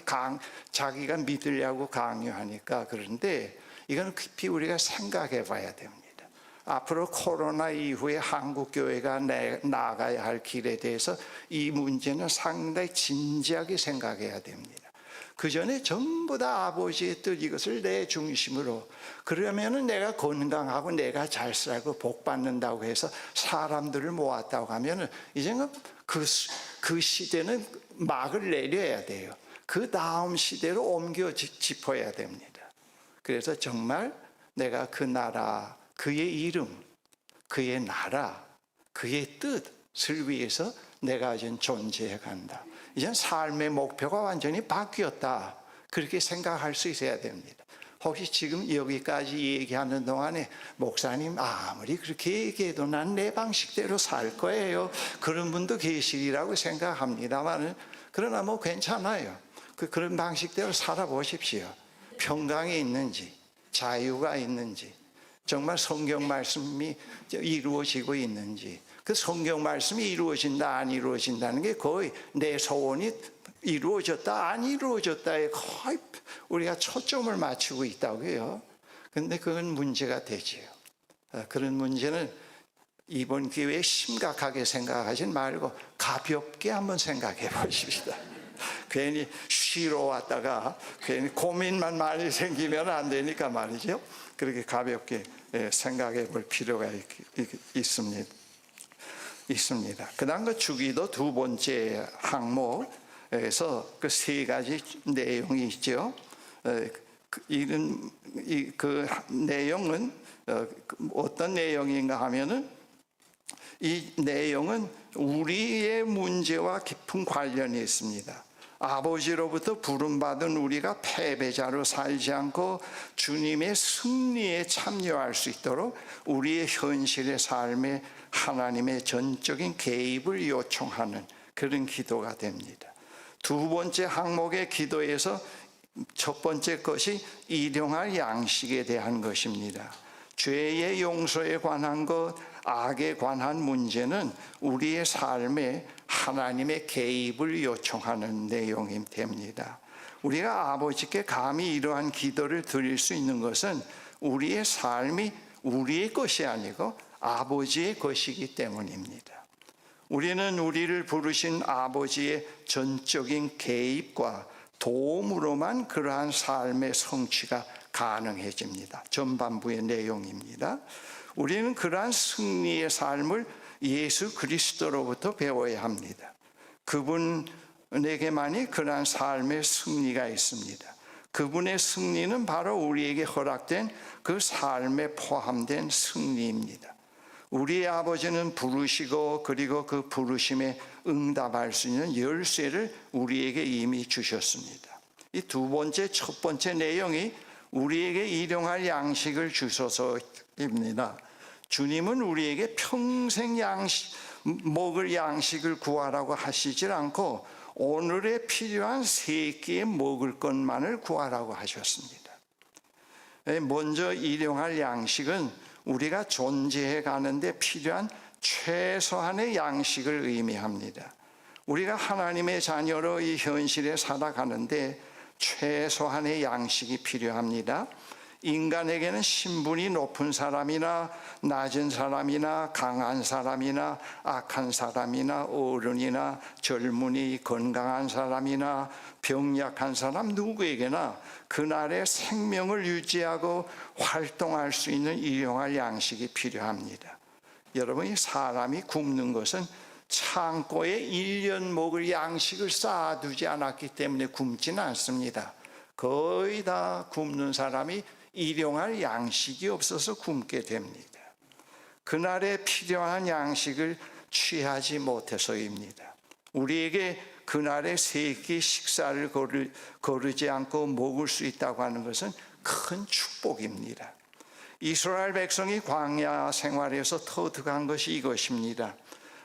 A: 자기가 믿으려고 강요하니까. 그런데 이건 깊이 우리가 생각해 봐야 됩니다. 앞으로 코로나 이후에 한국교회가 나아가야 할 길에 대해서 이 문제는 상당히 진지하게 생각해야 됩니다. 그 전에 전부 다 아버지의 뜻, 이것을 내 중심으로, 그러면은 내가 건강하고 내가 잘 살고 복 받는다고 해서 사람들을 모았다고 하면은 이제는 그 시대는 막을 내려야 돼요. 그 다음 시대로 옮겨 짚어야 됩니다. 그래서 정말 내가 그 나라, 그의 이름, 그의 나라, 그의 뜻을 위해서 내가 이제 존재해 간다. 이제 삶의 목표가 완전히 바뀌었다. 그렇게 생각할 수 있어야 됩니다. 혹시 지금 여기까지 얘기하는 동안에 목사님 아무리 그렇게 얘기해도 난 내 방식대로 살 거예요, 그런 분도 계시리라고 생각합니다만, 그러나 뭐 괜찮아요. 그런 방식대로 살아보십시오. 평강이 있는지, 자유가 있는지, 정말 성경 말씀이 이루어지고 있는지. 그 성경 말씀이 이루어진다 안 이루어진다는 게 거의 내 소원이 이루어졌다 안 이루어졌다에 거의 우리가 초점을 맞추고 있다고요. 그런데 그건 문제가 되지요. 그런 문제는 이번 기회에 심각하게 생각하지 말고 가볍게 한번 생각해 보십시다. 괜히 쉬러 왔다가 괜히 고민만 많이 생기면 안 되니까 말이죠. 그렇게 가볍게 생각해 볼 필요가 있습니다. 그 다음 그 주기도 두 번째 항목에서 그 세 가지 내용이 있죠. 그 내용은 어떤 내용인가 하면은, 이 내용은 우리의 문제와 깊은 관련이 있습니다. 아버지로부터 부름받은 우리가 패배자로 살지 않고 주님의 승리에 참여할 수 있도록 우리의 현실의 삶에 하나님의 전적인 개입을 요청하는 그런 기도가 됩니다. 두 번째 항목의 기도에서 첫 번째 것이 일용할 양식에 대한 것입니다. 죄의 용서에 관한 것, 악에 관한 문제는 우리의 삶에 하나님의 개입을 요청하는 내용이 됩니다. 우리가 아버지께 감히 이러한 기도를 드릴 수 있는 것은 우리의 삶이 우리의 것이 아니고 아버지의 것이기 때문입니다. 우리는 우리를 부르신 아버지의 전적인 개입과 도움으로만 그러한 삶의 성취가 가능해집니다. 전반부의 내용입니다. 우리는 그러한 승리의 삶을 예수 그리스도로부터 배워야 합니다. 그분에게만이 그러한 삶의 승리가 있습니다. 그분의 승리는 바로 우리에게 허락된 그 삶에 포함된 승리입니다. 우리의 아버지는 부르시고 그리고 그 부르심에 응답할 수 있는 열쇠를 우리에게 이미 주셨습니다. 이 두 번째, 첫 번째 내용이 우리에게 일용할 양식을 주소서입니다. 주님은 우리에게 평생 먹을 양식을 구하라고 하시질 않고 오늘에 필요한 세 끼에 먹을 것만을 구하라고 하셨습니다. 먼저 일용할 양식은 우리가 존재해 가는데 필요한 최소한의 양식을 의미합니다. 우리가 하나님의 자녀로 이 현실에 살아가는데 최소한의 양식이 필요합니다. 인간에게는 신분이 높은 사람이나 낮은 사람이나 강한 사람이나 악한 사람이나 어른이나 젊은이 건강한 사람이나 병약한 사람 누구에게나 그날의 생명을 유지하고 활동할 수 있는 일용할 양식이 필요합니다. 여러분이 사람이 굶는 것은 창고에 1년 먹을 양식을 쌓아두지 않았기 때문에 굶지는 않습니다. 거의 다 굶는 사람이 일용할 양식이 없어서 굶게 됩니다. 그날에 필요한 양식을 취하지 못해서입니다. 우리에게 그날에 세 끼 식사를 거르지 않고 먹을 수 있다고 하는 것은 큰 축복입니다. 이스라엘 백성이 광야 생활에서 터득한 것이 이것입니다.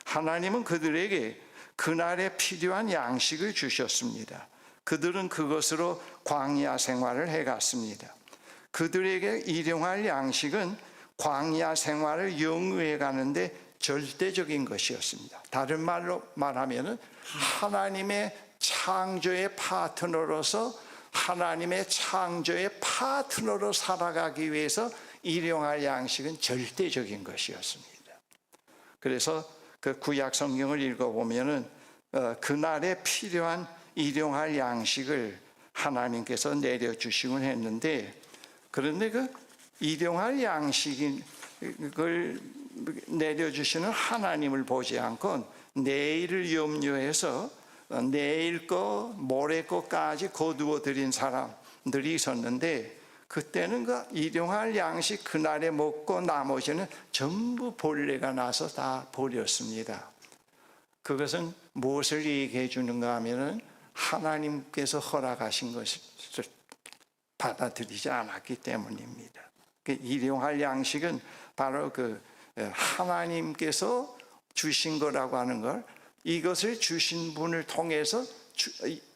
A: 하나님은 그들에게 그날에 필요한 양식을 주셨습니다. 그들은 그것으로 광야 생활을 해갔습니다. 그들에게 일용할 양식은 광야 생활을 영위해 가는데 절대적인 것이었습니다. 다른 말로 말하면 하나님의 창조의 파트너로서 하나님의 창조의 파트너로 살아가기 위해서 일용할 양식은 절대적인 것이었습니다. 그래서 그 구약 성경을 읽어보면은 그날에 필요한 일용할 양식을 하나님께서 내려주시곤 했는데, 그런데 그 일용할 양식을 내려주시는 하나님을 보지 않고 내일을 염려해서 내일 거 모레 거까지 거두어 드린 사람들이 있었는데, 그때는 그 일용할 양식 그날에 먹고 나머지는 전부 벌레가 나서 다 버렸습니다. 그것은 무엇을 얘기해 주는가 하면은 하나님께서 허락하신 것을 받아들이지 않았기 때문입니다. 일용할 양식은 바로 하나님께서 주신 거라고 하는 걸, 이것을 주신 분을 통해서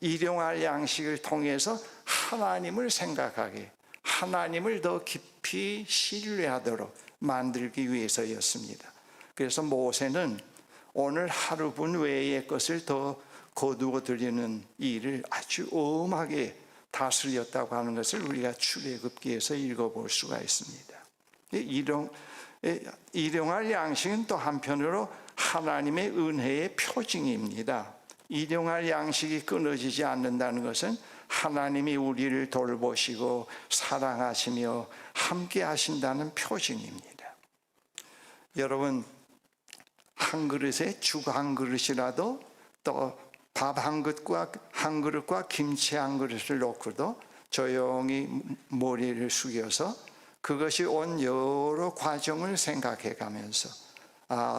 A: 일용할 양식을 통해서 하나님을 생각하게, 하나님을 더 깊이 신뢰하도록 만들기 위해서였습니다. 그래서 모세는 오늘 하루분 외의 것을 더 거두어 들이는 일을 아주 엄하게 다스렸다고 하는 것을 우리가 출애굽기에서 읽어볼 수가 있습니다. 일용할 양식은 또 한편으로 하나님의 은혜의 표징입니다. 일용할 양식이 끊어지지 않는다는 것은 하나님이 우리를 돌보시고 사랑하시며 함께 하신다는 표징입니다. 여러분, 한 그릇에 죽 한 그릇이라도, 또 밥 한 그릇과 김치 한 그릇을 놓고도 조용히 머리를 숙여서 그것이 온 여러 과정을 생각해 가면서,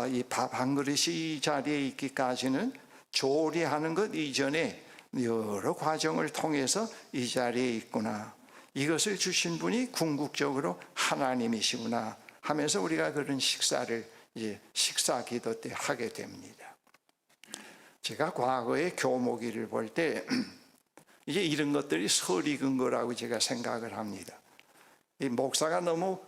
A: 이 밥 한 그릇이 이 자리에 있기까지는 조리하는 것 이전에 여러 과정을 통해서 이 자리에 있구나, 이것을 주신 분이 궁극적으로 하나님이시구나 하면서 우리가 그런 식사를 식사 기도 때 하게 됩니다. 제가 과거에 교목일을 볼 때 이제 이런 것들이 설익은 거라고 제가 생각을 합니다. 이 목사가 너무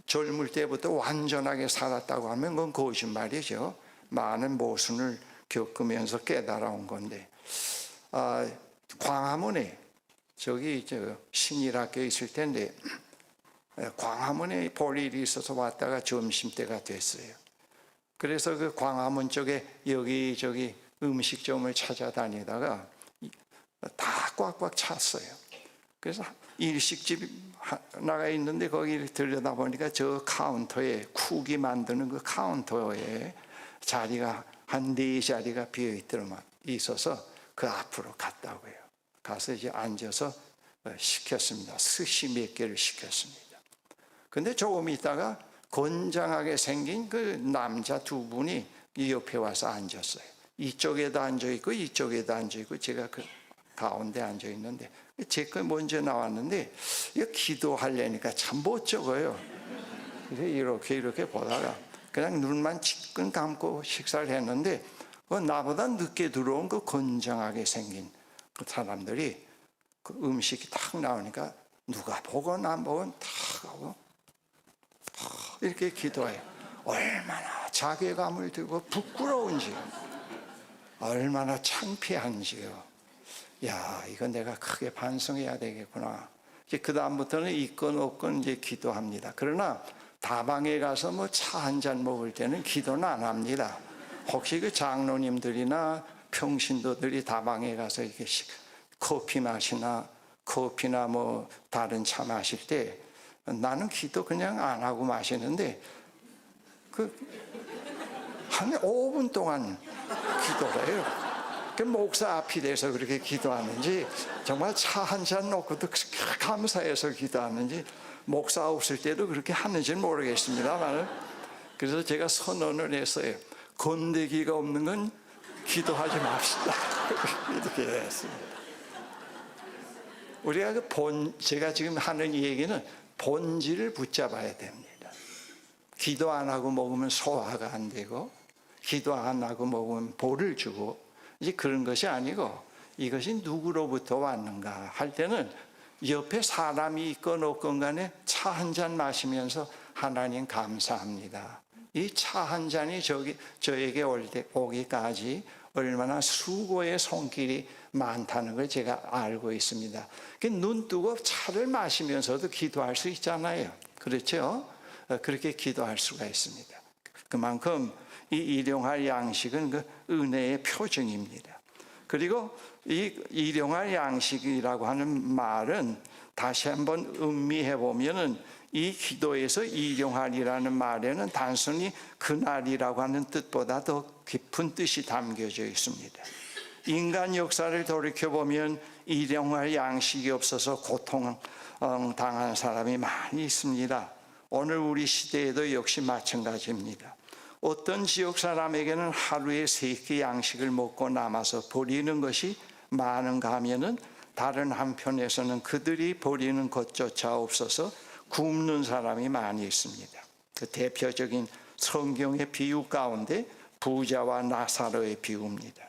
A: 젊을 때부터 완전하게 살았다고 하면 그건 거짓말이죠. 많은 모순을 겪으면서 깨달아온 건데, 광화문에 신일학교에 있을 텐데, 광화문에 볼 일이 있어서 왔다가 점심때가 됐어요. 그래서 그 광화문 쪽에 여기저기 음식점을 찾아다니다가 다 꽉꽉 찼어요. 그래서 일식집 하나가 있는데 거기를 들여다보니까 저 카운터에, 쿡이 만드는 그 카운터에 자리가 한 4자리가 있어서 그 앞으로 갔다고요. 가서 이제 앉아서 시켰습니다. 스시 몇 개를 시켰습니다. 근데 조금 있다가 건장하게 생긴 그 남자 두 분이 이 옆에 와서 앉았어요. 이쪽에도 앉아있고 이쪽에도 앉아있고 제가 그 가운데 앉아있는데, 제 거 먼저 나왔는데 이거 기도하려니까 참 못 적어요. 그래서 이렇게 보다가 그냥 눈만 지끈 감고 식사를 했는데, 나보다 늦게 들어온 그 건장하게 생긴 그 사람들이 그 음식이 탁 나오니까 누가 보건 안 보건 탁 하고 이렇게 기도해요. 얼마나 자괴감을 들고 부끄러운지요, 얼마나 창피한지요. 야, 이건 내가 크게 반성해야 되겠구나. 이제 그 다음부터는 있건 없건 이제 기도합니다. 그러나 다방에 가서 뭐 차 한 잔 먹을 때는 기도는 안 합니다. 혹시 그 장로님들이나 평신도들이 다방에 가서 이렇게 커피나 뭐 다른 차 마실 때 나는 기도 그냥 안 하고 마시는데 한 5분 동안 기도를 해요. 그 목사 앞이 돼서 그렇게 기도하는지, 정말 차 한 잔 놓고도 감사해서 기도하는지, 목사 없을 때도 그렇게 하는지는 모르겠습니다만, 그래서 제가 선언을 했어요. 건더기가 없는 건 기도하지 맙시다. 이렇게 했습니다. 우리가 제가 지금 하는 이 얘기는 본질을 붙잡아야 됩니다. 기도 안 하고 먹으면 소화가 안 되고, 기도 안 하고 먹으면 볼을 주고, 이제 그런 것이 아니고, 이것이 누구로부터 왔는가 할 때는 옆에 사람이 있건 없건 간에 차 한 잔 마시면서 하나님 감사합니다. 이 차 한 잔이 저에게 오기까지 얼마나 수고의 손길이 많다는 걸 제가 알고 있습니다. 눈 뜨고 차를 마시면서도 기도할 수 있잖아요. 그렇죠? 그렇게 기도할 수가 있습니다. 그만큼 이 일용할 양식은 그 은혜의 표징입니다. 그리고 이 일용할 양식이라고 하는 말은 다시 한번 음미해 보면은, 이 기도에서 일용할이라는 말에는 단순히 그날이라고 하는 뜻보다 더 깊은 뜻이 담겨져 있습니다. 인간 역사를 돌이켜보면 일용할 양식이 없어서 고통당한 사람이 많이 있습니다. 오늘 우리 시대에도 역시 마찬가지입니다. 어떤 지역 사람에게는 하루에 3끼 양식을 먹고 남아서 버리는 것이 많은가 하면은, 다른 한편에서는 그들이 버리는 것조차 없어서 굶는 사람이 많이 있습니다. 그 대표적인 성경의 비유 가운데 부자와 나사로의 비유입니다.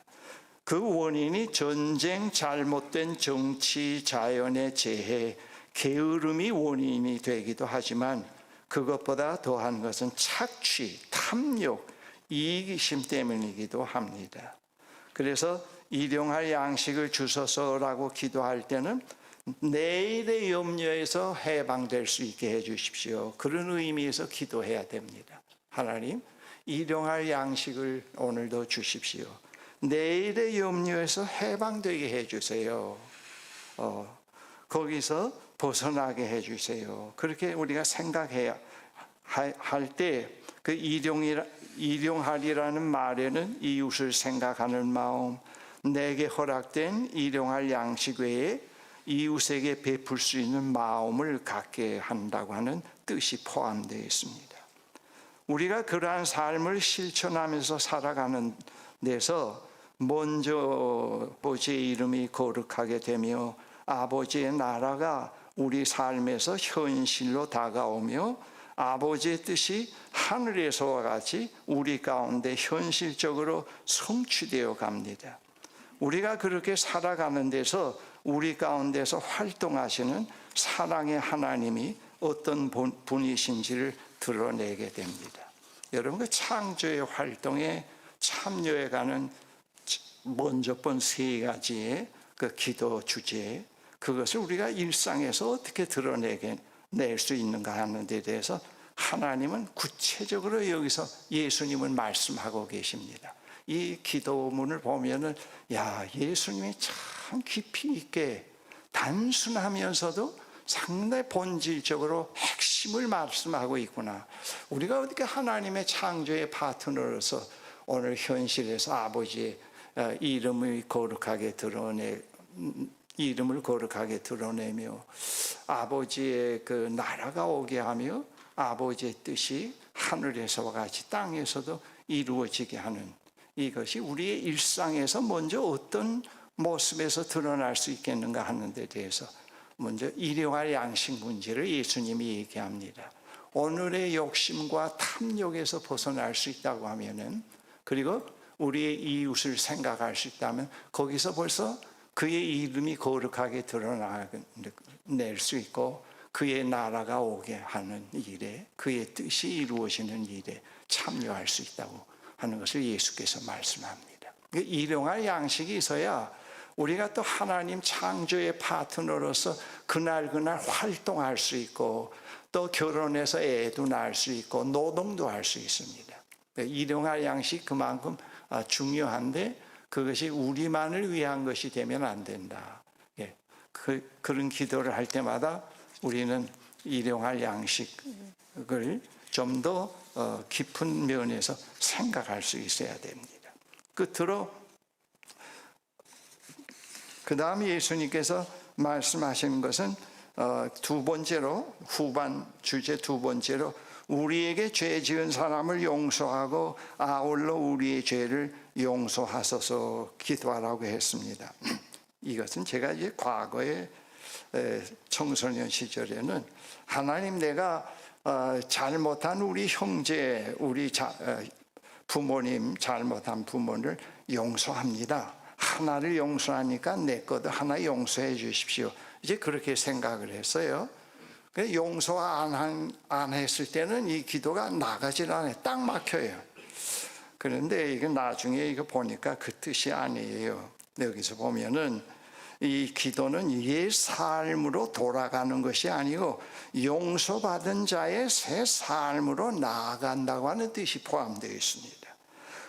A: 그 원인이 전쟁, 잘못된 정치, 자연의 재해, 게으름이 원인이 되기도 하지만 그것보다 더한 것은 착취, 탐욕, 이기심 때문이기도 합니다. 그래서 일용할 양식을 주소서라고 기도할 때는 내일의 염려에서 해방될 수 있게 해주십시오. 그런 의미에서 기도해야 됩니다. 하나님, 일용할 양식을 오늘도 주십시오. 내일의 염려에서 해방되게 해주세요. 거기서 벗어나게 해주세요. 그렇게 우리가 생각해야 할 때 그 일용하리라는 말에는 이웃을 생각하는 마음, 내게 허락된 일용할 양식 외에 이웃에게 베풀 수 있는 마음을 갖게 한다고 하는 뜻이 포함되어 있습니다. 우리가 그러한 삶을 실천하면서 살아가는 데서 먼저 아버지의 이름이 거룩하게 되며 아버지의 나라가 우리 삶에서 현실로 다가오며 아버지의 뜻이 하늘에서와 같이 우리 가운데 현실적으로 성취되어 갑니다. 우리가 그렇게 살아가는 데서 우리 가운데서 활동하시는 사랑의 하나님이 어떤 분이신지를 드러내게 됩니다. 여러분, 그 창조의 활동에 참여해가는 먼저 본 세 가지의 그 기도 주제, 그것을 우리가 일상에서 어떻게 낼 수 있는가 하는 데 대해서 하나님은 구체적으로 여기서 예수님은 말씀하고 계십니다. 이 기도문을 보면은 예수님이 참 깊이 있게 단순하면서도 상당히 본질적으로 핵심을 말씀하고 있구나. 우리가 어떻게 하나님의 창조의 파트너로서 오늘 현실에서 아버지의 이름을 거룩하게 드러내며 아버지의 그 나라가 오게 하며 아버지의 뜻이 하늘에서와 같이 땅에서도 이루어지게 하는 이것이 우리의 일상에서 먼저 어떤 모습에서 드러날 수 있겠는가 하는 데 대해서 먼저 일용할 양식 문제를 예수님이 얘기합니다. 오늘의 욕심과 탐욕에서 벗어날 수 있다고 하면은, 그리고 우리의 이웃을 생각할 수 있다면 거기서 벌써 그의 이름이 거룩하게 드러낼 수 있고 그의 나라가 오게 하는 일에, 그의 뜻이 이루어지는 일에 참여할 수 있다고 하는 것을 예수께서 말씀합니다. 일용할 양식이 있어야 우리가 또 하나님 창조의 파트너로서 그날 활동할 수 있고 또 결혼해서 애도 낳을 수 있고 노동도 할 수 있습니다. 일용할 양식 그만큼 중요한데 그것이 우리만을 위한 것이 되면 안 된다. 그런 기도를 할 때마다 우리는 일용할 양식을 좀 더 깊은 면에서 생각할 수 있어야 됩니다. 끝으로 그 다음에 예수님께서 말씀하시는 것은 두 번째로, 후반 주제 두 번째로 우리에게 죄 지은 사람을 용서하고 아울러 우리의 죄를 용서하소서 기도하라고 했습니다. 이것은 제가 이제 과거에 청소년 시절에는 하나님, 내가 잘못한 우리 형제, 우리 부모님, 잘못한 부모를 용서합니다. 하나를 용서하니까 내 것도 하나 용서해 주십시오. 이제 그렇게 생각을 했어요. 용서 안 했을 때는 이 기도가 나가질 않아요. 딱 막혀요. 그런데 이게 나중에 이거 보니까 그 뜻이 아니에요. 여기서 보면은 이 기도는 옛 삶으로 돌아가는 것이 아니고 용서받은 자의 새 삶으로 나아간다고 하는 뜻이 포함되어 있습니다.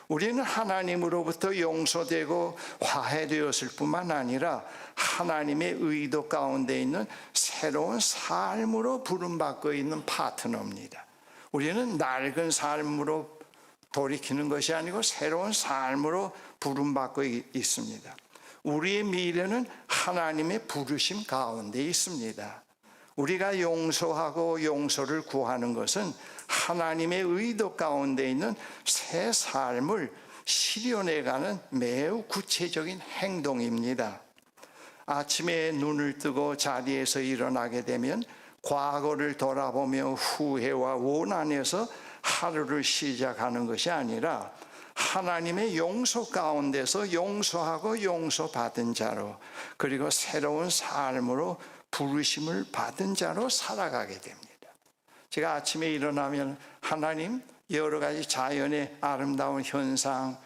A: 우리는 하나님으로부터 용서되고 화해되었을 뿐만 아니라 하나님의 의도 가운데 있는 새로운 삶으로 부름받고 있는 파트너입니다. 우리는 낡은 삶으로 돌이키는 것이 아니고 새로운 삶으로 부름받고 있습니다. 우리의 미래는 하나님의 부르심 가운데 있습니다. 우리가 용서하고 용서를 구하는 것은 하나님의 의도 가운데 있는 새 삶을 실현해가는 매우 구체적인 행동입니다. 아침에 눈을 뜨고 자리에서 일어나게 되면 과거를 돌아보며 후회와 원한에서 하루를 시작하는 것이 아니라 하나님의 용서 가운데서 용서하고 용서받은 자로, 그리고 새로운 삶으로 부르심을 받은 자로 살아가게 됩니다. 제가 아침에 일어나면 하나님, 여러 가지 자연의 아름다운 현상,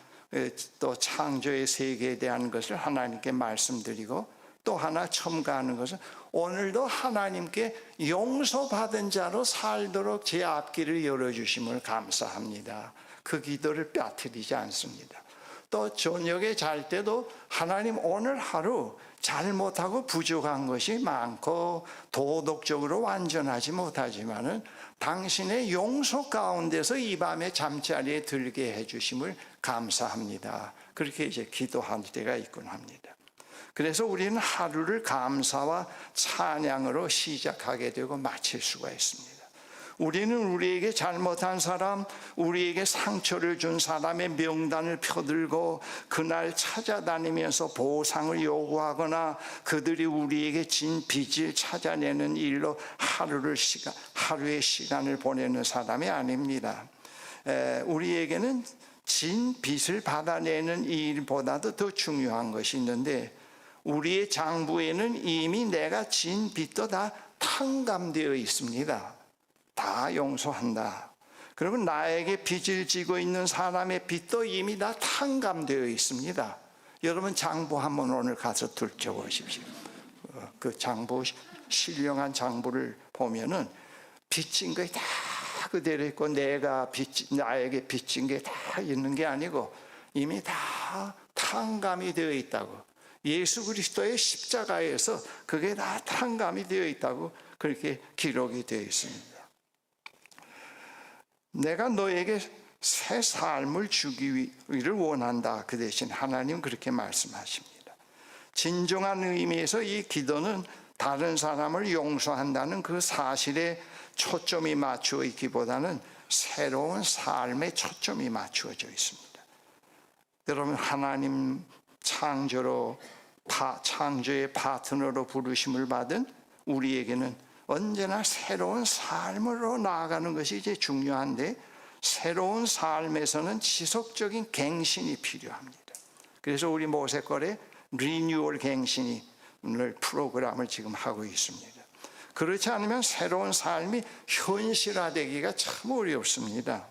A: 또 창조의 세계에 대한 것을 하나님께 말씀드리고, 또 하나 첨가하는 것은 오늘도 하나님께 용서받은 자로 살도록 제 앞길을 열어주심을 감사합니다. 그 기도를 빠뜨리지 않습니다. 또 저녁에 잘 때도 하나님, 오늘 하루 잘못하고 부족한 것이 많고 도덕적으로 완전하지 못하지만은 당신의 용서 가운데서 이 밤에 잠자리에 들게 해주심을 감사합니다. 그렇게 이제 기도할 때가 있곤 합니다. 그래서 우리는 하루를 감사와 찬양으로 시작하게 되고 마칠 수가 있습니다. 우리는 우리에게 잘못한 사람, 우리에게 상처를 준 사람의 명단을 펴들고 그날 찾아다니면서 보상을 요구하거나 그들이 우리에게 진 빚을 찾아내는 일로 하루의 시간을 보내는 사람이 아닙니다. 우리에게는 진 빚을 받아내는 일보다도 더 중요한 것이 있는데, 우리의 장부에는 이미 내가 진 빚도 다 탕감되어 있습니다. 다 용서한다. 그러면 나에게 빚을 지고 있는 사람의 빚도 이미 다 탕감되어 있습니다. 여러분, 장부 한번 오늘 가서 들춰보십시오. 그 장부, 신령한 장부를 보면은 빚진 것이 다 그대로 있고, 나에게 빚진 게 다 있는 게 아니고 이미 다 탕감이 되어 있다고. 예수 그리스도의 십자가에서 그게 다 탕감이 되어 있다고 그렇게 기록이 되어 있습니다. 내가 너에게 새 삶을 주기를 원한다. 그 대신 하나님 그렇게 말씀하십니다. 진정한 의미에서 이 기도는 다른 사람을 용서한다는 그 사실에 초점이 맞추어 있기보다는 새로운 삶에 초점이 맞추어져 있습니다. 여러분, 하나님 창조의 파트너로 부르심을 받은 우리에게는 언제나 새로운 삶으로 나아가는 것이 이제 중요한데, 새로운 삶에서는 지속적인 갱신이 필요합니다. 그래서 우리 모세골에 리뉴얼 갱신을 프로그램을 지금 하고 있습니다. 그렇지 않으면 새로운 삶이 현실화되기가 참 어렵습니다.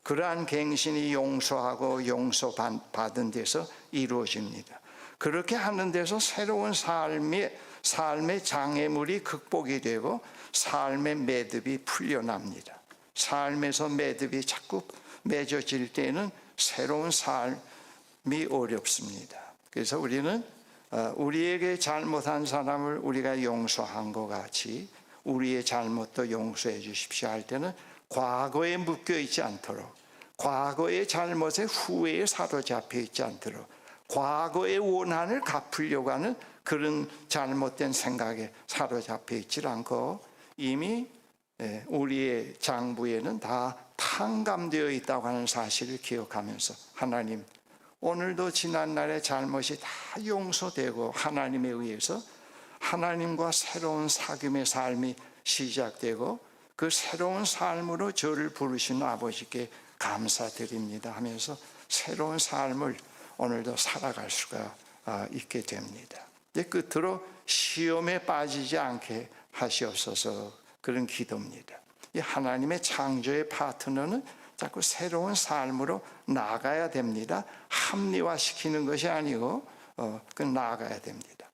A: 그러한 갱신이 용서하고 용서받은 데서 이루어집니다. 그렇게 하는 데서 새로운 삶의 장애물이 극복이 되고 삶의 매듭이 풀려납니다. 삶에서 매듭이 자꾸 맺어질 때는 새로운 삶이 어렵습니다. 그래서 우리는 우리에게 잘못한 사람을 우리가 용서한 것 같이 우리의 잘못도 용서해 주십시오 할 때는 과거에 묶여 있지 않도록, 과거의 잘못에 후회에 사로잡혀 있지 않도록, 과거의 원한을 갚으려고 하는 그런 잘못된 생각에 사로잡혀 있지 않고 이미 우리의 장부에는 다 탕감되어 있다고 하는 사실을 기억하면서, 하나님, 오늘도 지난날의 잘못이 다 용서되고 하나님에 의해서 하나님과 새로운 사귐의 삶이 시작되고 그 새로운 삶으로 저를 부르신 아버지께 감사드립니다 하면서 새로운 삶을 오늘도 살아갈 수가 있게 됩니다. 끝으로 시험에 빠지지 않게 하시옵소서, 그런 기도입니다. 이 하나님의 창조의 파트너는 자꾸 새로운 삶으로 나아가야 됩니다. 합리화시키는 것이 아니고 나아가야 됩니다.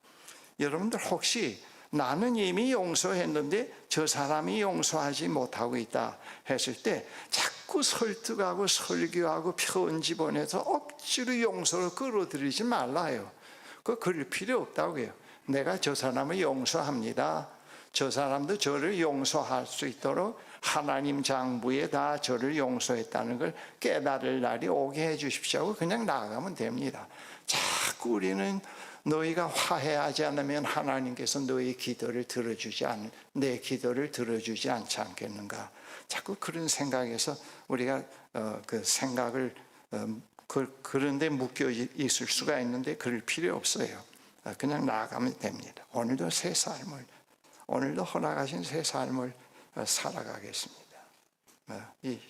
A: 여러분들 혹시 나는 이미 용서했는데 저 사람이 용서하지 못하고 있다 했을 때 자꾸 설득하고 설교하고 편지 보내서 억지로 용서를 끌어들이지 말라요. 그럴 필요 없다고요. 내가 저 사람을 용서합니다. 저 사람도 저를 용서할 수 있도록 하나님 장부에 다 저를 용서했다는 걸 깨달을 날이 오게 해 주십시오 하고 그냥 나아가면 됩니다. 자꾸 우리는 너희가 화해하지 않으면 하나님께서 너희 기도를 내 기도를 들어주지 않지 않겠는가. 자꾸 그런 생각에서 우리가 그 생각을 그런 데 묶여 있을 수가 있는데 그럴 필요 없어요. 그냥 나아가면 됩니다. 오늘도 허락하신 새 삶을 살아가겠습니다.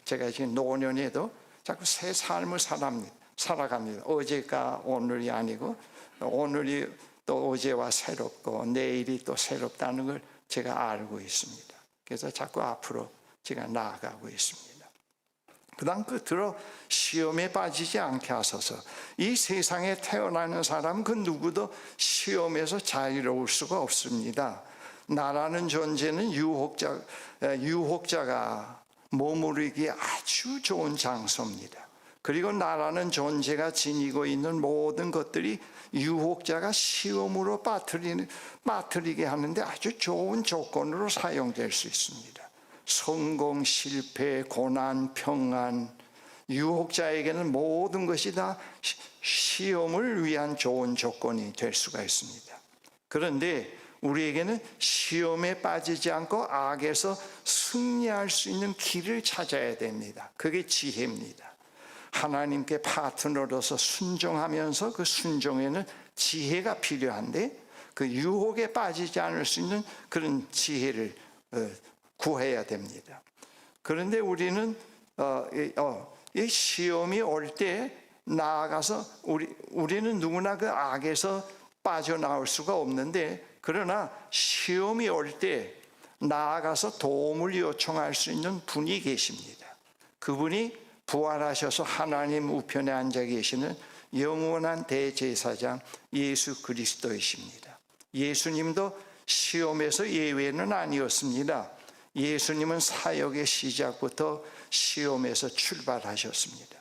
A: 제가 지금 노년에도 자꾸 새 삶을 살아갑니다. 어제가 오늘이 아니고 오늘이 또 어제와 새롭고 내일이 또 새롭다는 걸 제가 알고 있습니다. 그래서 자꾸 앞으로 제가 나아가고 있습니다. 그다음 끝으로 시험에 빠지지 않게 하소서. 이 세상에 태어나는 사람 그 누구도 시험에서 자유로울 수가 없습니다. 나라는 존재는 유혹자가 머무르기에 아주 좋은 장소입니다. 그리고 나라는 존재가 지니고 있는 모든 것들이 유혹자가 시험으로 빠뜨리게 하는데 아주 좋은 조건으로 사용될 수 있습니다. 성공, 실패, 고난, 평안, 유혹자에게는 모든 것이 다 시험을 위한 좋은 조건이 될 수가 있습니다. 그런데 우리에게는 시험에 빠지지 않고 악에서 승리할 수 있는 길을 찾아야 됩니다. 그게 지혜입니다. 하나님께 파트너로서 순종하면서 그 순종에는 지혜가 필요한데 그 유혹에 빠지지 않을 수 있는 그런 지혜를 구해야 됩니다. 그런데 우리는 이 시험이 올 때 나아가서 우리는 누구나 그 악에서 빠져나올 수가 없는데, 그러나 시험이 올 때 나아가서 도움을 요청할 수 있는 분이 계십니다. 그분이 부활하셔서 하나님 우편에 앉아 계시는 영원한 대제사장 예수 그리스도이십니다. 예수님도 시험에서 예외는 아니었습니다. 예수님은 사역의 시작부터 시험에서 출발하셨습니다.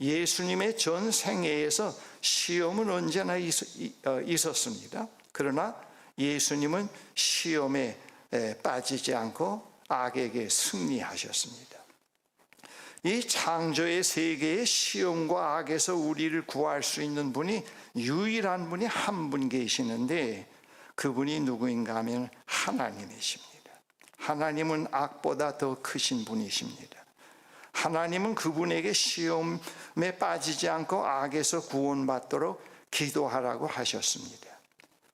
A: 예수님의 전 생애에서 시험은 언제나 있었습니다. 그러나 예수님은 시험에 빠지지 않고 악에게 승리하셨습니다. 이 창조의 세계의 시험과 악에서 우리를 구할 수 있는 분이 유일한 분이 한 분 계시는데, 그분이 누구인가 하면 하나님이십니다. 하나님은 악보다 더 크신 분이십니다. 하나님은 그분에게 시험에 빠지지 않고 악에서 구원받도록 기도하라고 하셨습니다.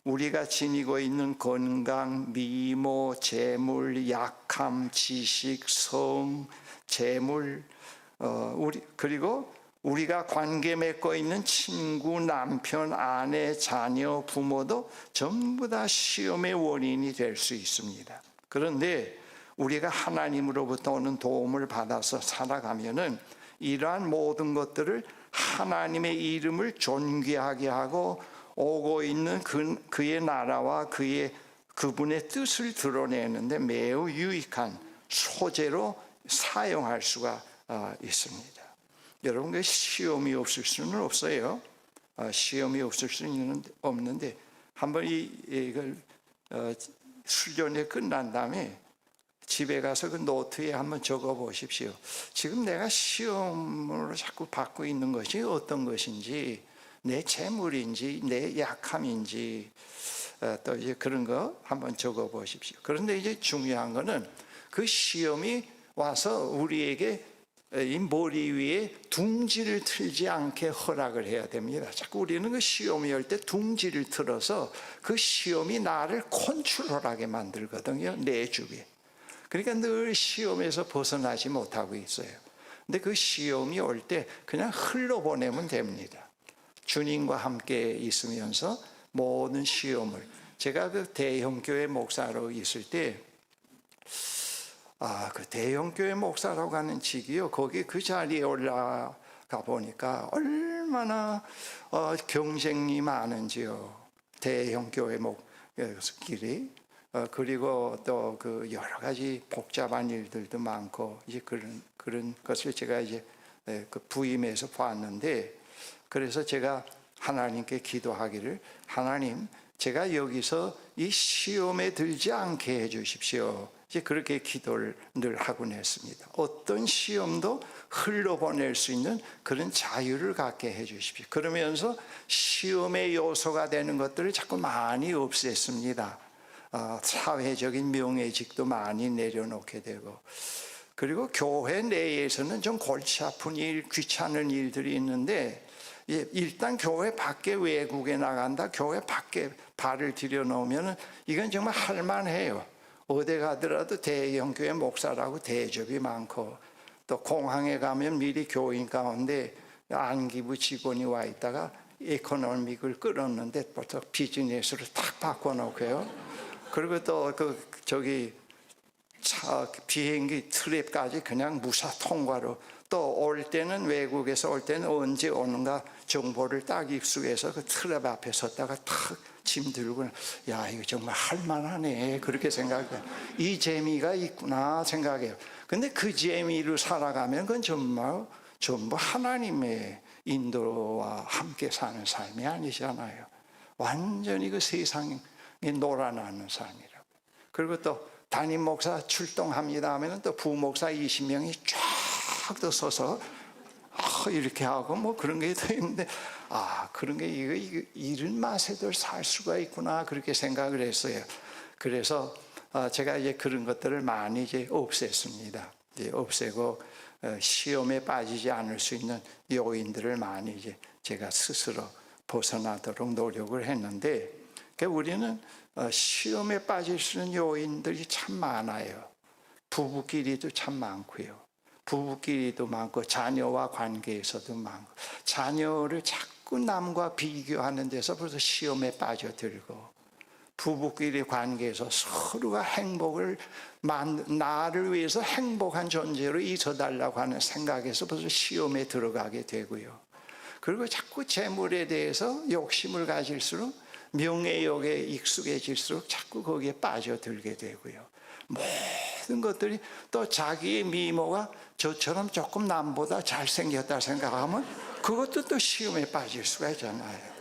A: 우리가 지니고 있는 건강, 미모, 재물, 약함, 지식, 성, 재물, 그리고 우리가 관계 맺고 있는 친구, 남편, 아내, 자녀, 부모도 전부 다 시험의 원인이 될 수 있습니다. 그런데 우리가 하나님으로부터 오는 도움을 받아서 살아가면은 이러한 모든 것들을 하나님의 이름을 존귀하게 하고 오고 있는 그의 나라와 그분의 뜻을 드러내는데 매우 유익한 소재로 사용할 수가 있습니다. 여러분, 그 시험이 없을 수는 없어요. 시험이 없을 수는 없는데 한번 이걸 수련회 끝난 다음에 집에 가서 그 노트에 한번 적어 보십시오. 지금 내가 시험으로 자꾸 받고 있는 것이 어떤 것인지, 내 재물인지, 내 약함인지, 또 이제 그런 거 한번 적어 보십시오. 그런데 이제 중요한 거는 그 시험이 와서 우리에게 이 머리 위에 둥지를 틀지 않게 허락을 해야 됩니다. 자꾸 우리는 그 시험이 올 때 둥지를 틀어서 그 시험이 나를 컨트롤하게 만들거든요, 내 주변에. 그러니까 늘 시험에서 벗어나지 못하고 있어요. 근데 그 시험이 올 때 그냥 흘러보내면 됩니다. 주님과 함께 있으면서 모든 시험을, 제가 그 대형교회 목사로 있을 때 그 대형교회 목사라고 하는 직이요, 거기 그 자리에 올라가 보니까 얼마나 경쟁이 많은지요. 대형교회 목길이. 그리고 또 그 여러 가지 복잡한 일들도 많고, 이제 그런 것을 제가 이제 그 부임해서 봤는데, 그래서 제가 하나님께 기도하기를, 하나님, 제가 여기서 이 시험에 들지 않게 해 주십시오. 이제 그렇게 기도를 늘 하곤 했습니다. 어떤 시험도 흘러보낼 수 있는 그런 자유를 갖게 해 주십시오. 그러면서 시험의 요소가 되는 것들을 자꾸 많이 없앴습니다. 사회적인 명예직도 많이 내려놓게 되고, 그리고 교회 내에서는 좀 골치 아픈 일, 귀찮은 일들이 있는데 일단 교회 밖에 외국에 나간다, 교회 밖에 발을 들여놓으면 이건 정말 할만해요. 어디 가더라도 대형 교회 목사라고 대접이 많고, 또 공항에 가면 미리 교인 가운데 안기부 직원이 와 있다가 이코노믹을 끌었는데 또 비즈니스로 탁 바꿔놓고요. 그리고 또 비행기 트랩까지 그냥 무사 통과로, 또 올 때는 외국에서 올 때는 언제 오는가 정보를 딱 입수해서 그 트랩 앞에 섰다가 탁 짐 들고, 야 이거 정말 할만하네 그렇게 생각해요. 이 재미가 있구나 생각해요. 근데 그 재미로 살아가면 그건 정말 전부 하나님의 인도와 함께 사는 삶이 아니잖아요. 완전히 그 세상에 놀아나는 삶이라고. 그리고 또 담임 목사 출동합니다 하면 또 부목사 20명이 쫙 더 서서 이렇게 하고 뭐 그런 게 더 있는데, 그런 게 이런 맛에도 살 수가 있구나 그렇게 생각을 했어요. 그래서 제가 이제 그런 것들을 많이 이제 없앴습니다. 이제 없애고 시험에 빠지지 않을 수 있는 요인들을 많이 이제 제가 스스로 벗어나도록 노력을 했는데, 우리는 시험에 빠질 수 있는 요인들이 참 많아요. 부부끼리도 참 많고요. 부부끼리도 많고, 자녀와 관계에서도 많고, 자녀를 자꾸 남과 비교하는 데서 벌써 시험에 빠져들고, 부부끼리 관계에서 서로가 나를 위해서 행복한 존재로 있어달라고 하는 생각에서 벌써 시험에 들어가게 되고요. 그리고 자꾸 재물에 대해서 욕심을 가질수록, 명예욕에 익숙해질수록 자꾸 거기에 빠져들게 되고요. 모든 것들이, 또 자기의 미모가 저처럼 조금 남보다 잘생겼다 생각하면 그것도 또 시험에 빠질 수가 있잖아요.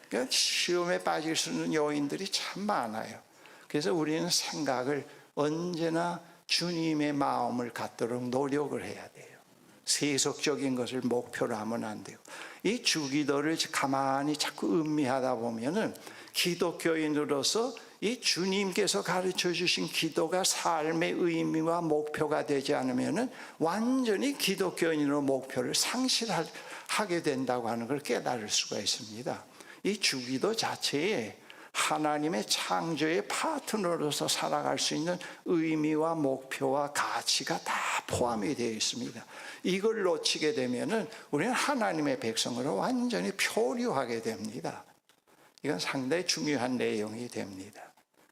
A: 그러니까 시험에 빠질 수 있는 요인들이 참 많아요. 그래서 우리는 생각을 언제나 주님의 마음을 갖도록 노력을 해야 돼요. 세속적인 것을 목표로 하면 안 돼요. 이 주기도를 가만히 자꾸 음미하다 보면은, 기독교인으로서 이 주님께서 가르쳐 주신 기도가 삶의 의미와 목표가 되지 않으면은 완전히 기독교인으로 목표를 상실하게 된다고 하는 걸 깨달을 수가 있습니다. 이 주기도 자체에 하나님의 창조의 파트너로서 살아갈 수 있는 의미와 목표와 가치가 다 포함이 되어 있습니다. 이걸 놓치게 되면은 우리는 하나님의 백성으로 완전히 표류하게 됩니다. 이건 상당히 중요한 내용이 됩니다.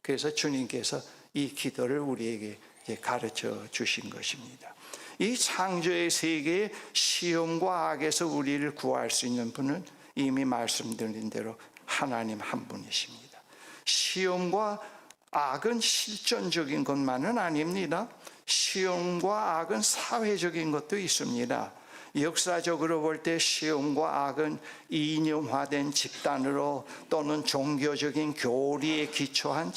A: 그래서 주님께서 이 기도를 우리에게 가르쳐 주신 것입니다. 이 창조의 세계에 시험과 악에서 우리를 구할 수 있는 분은 이미 말씀드린 대로 하나님 한 분이십니다. 시험과 악은 실존적인 것만은 아닙니다. 시험과 악은 사회적인 것도 있습니다. 역사적으로 볼 때 시험과 악은 이념화된 집단으로, 또는 종교적인 교리에 기초한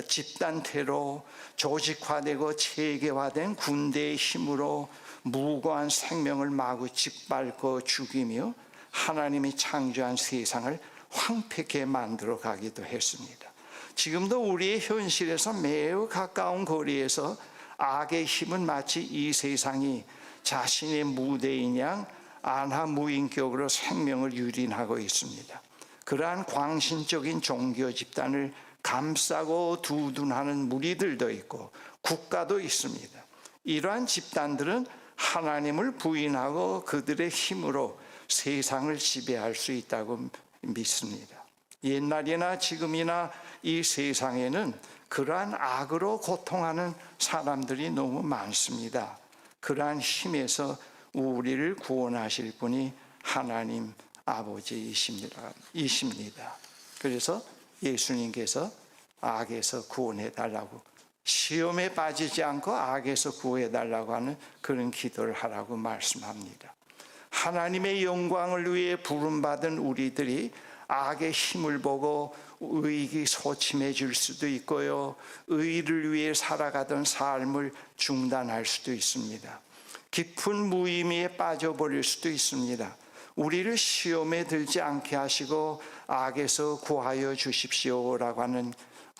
A: 집단태로, 조직화되고 체계화된 군대의 힘으로 무고한 생명을 마구 짓밟고 죽이며 하나님이 창조한 세상을 황폐케 만들어 가기도 했습니다. 지금도 우리의 현실에서 매우 가까운 거리에서 악의 힘은 마치 이 세상이 자신의 무대인 양 안하무인격으로 생명을 유린하고 있습니다. 그러한 광신적인 종교 집단을 감싸고 두둔하는 무리들도 있고 국가도 있습니다. 이러한 집단들은 하나님을 부인하고 그들의 힘으로 세상을 지배할 수 있다고 믿습니다. 옛날이나 지금이나 이 세상에는 그러한 악으로 고통하는 사람들이 너무 많습니다. 그러한 힘에서 우리를 구원하실 분이 하나님 아버지이십니다. 그래서 예수님께서 악에서 구원해 달라고, 시험에 빠지지 않고 악에서 구해 달라고 하는 그런 기도를 하라고 말씀합니다. 하나님의 영광을 위해 부름받은 우리들이 악의 힘을 보고 의기소침해질 수도 있고요, 의를 위해 살아가던 삶을 중단할 수도 있습니다. 깊은 무의미에 빠져버릴 수도 있습니다. 우리를 시험에 들지 않게 하시고 악에서 구하여 주십시오라고 하는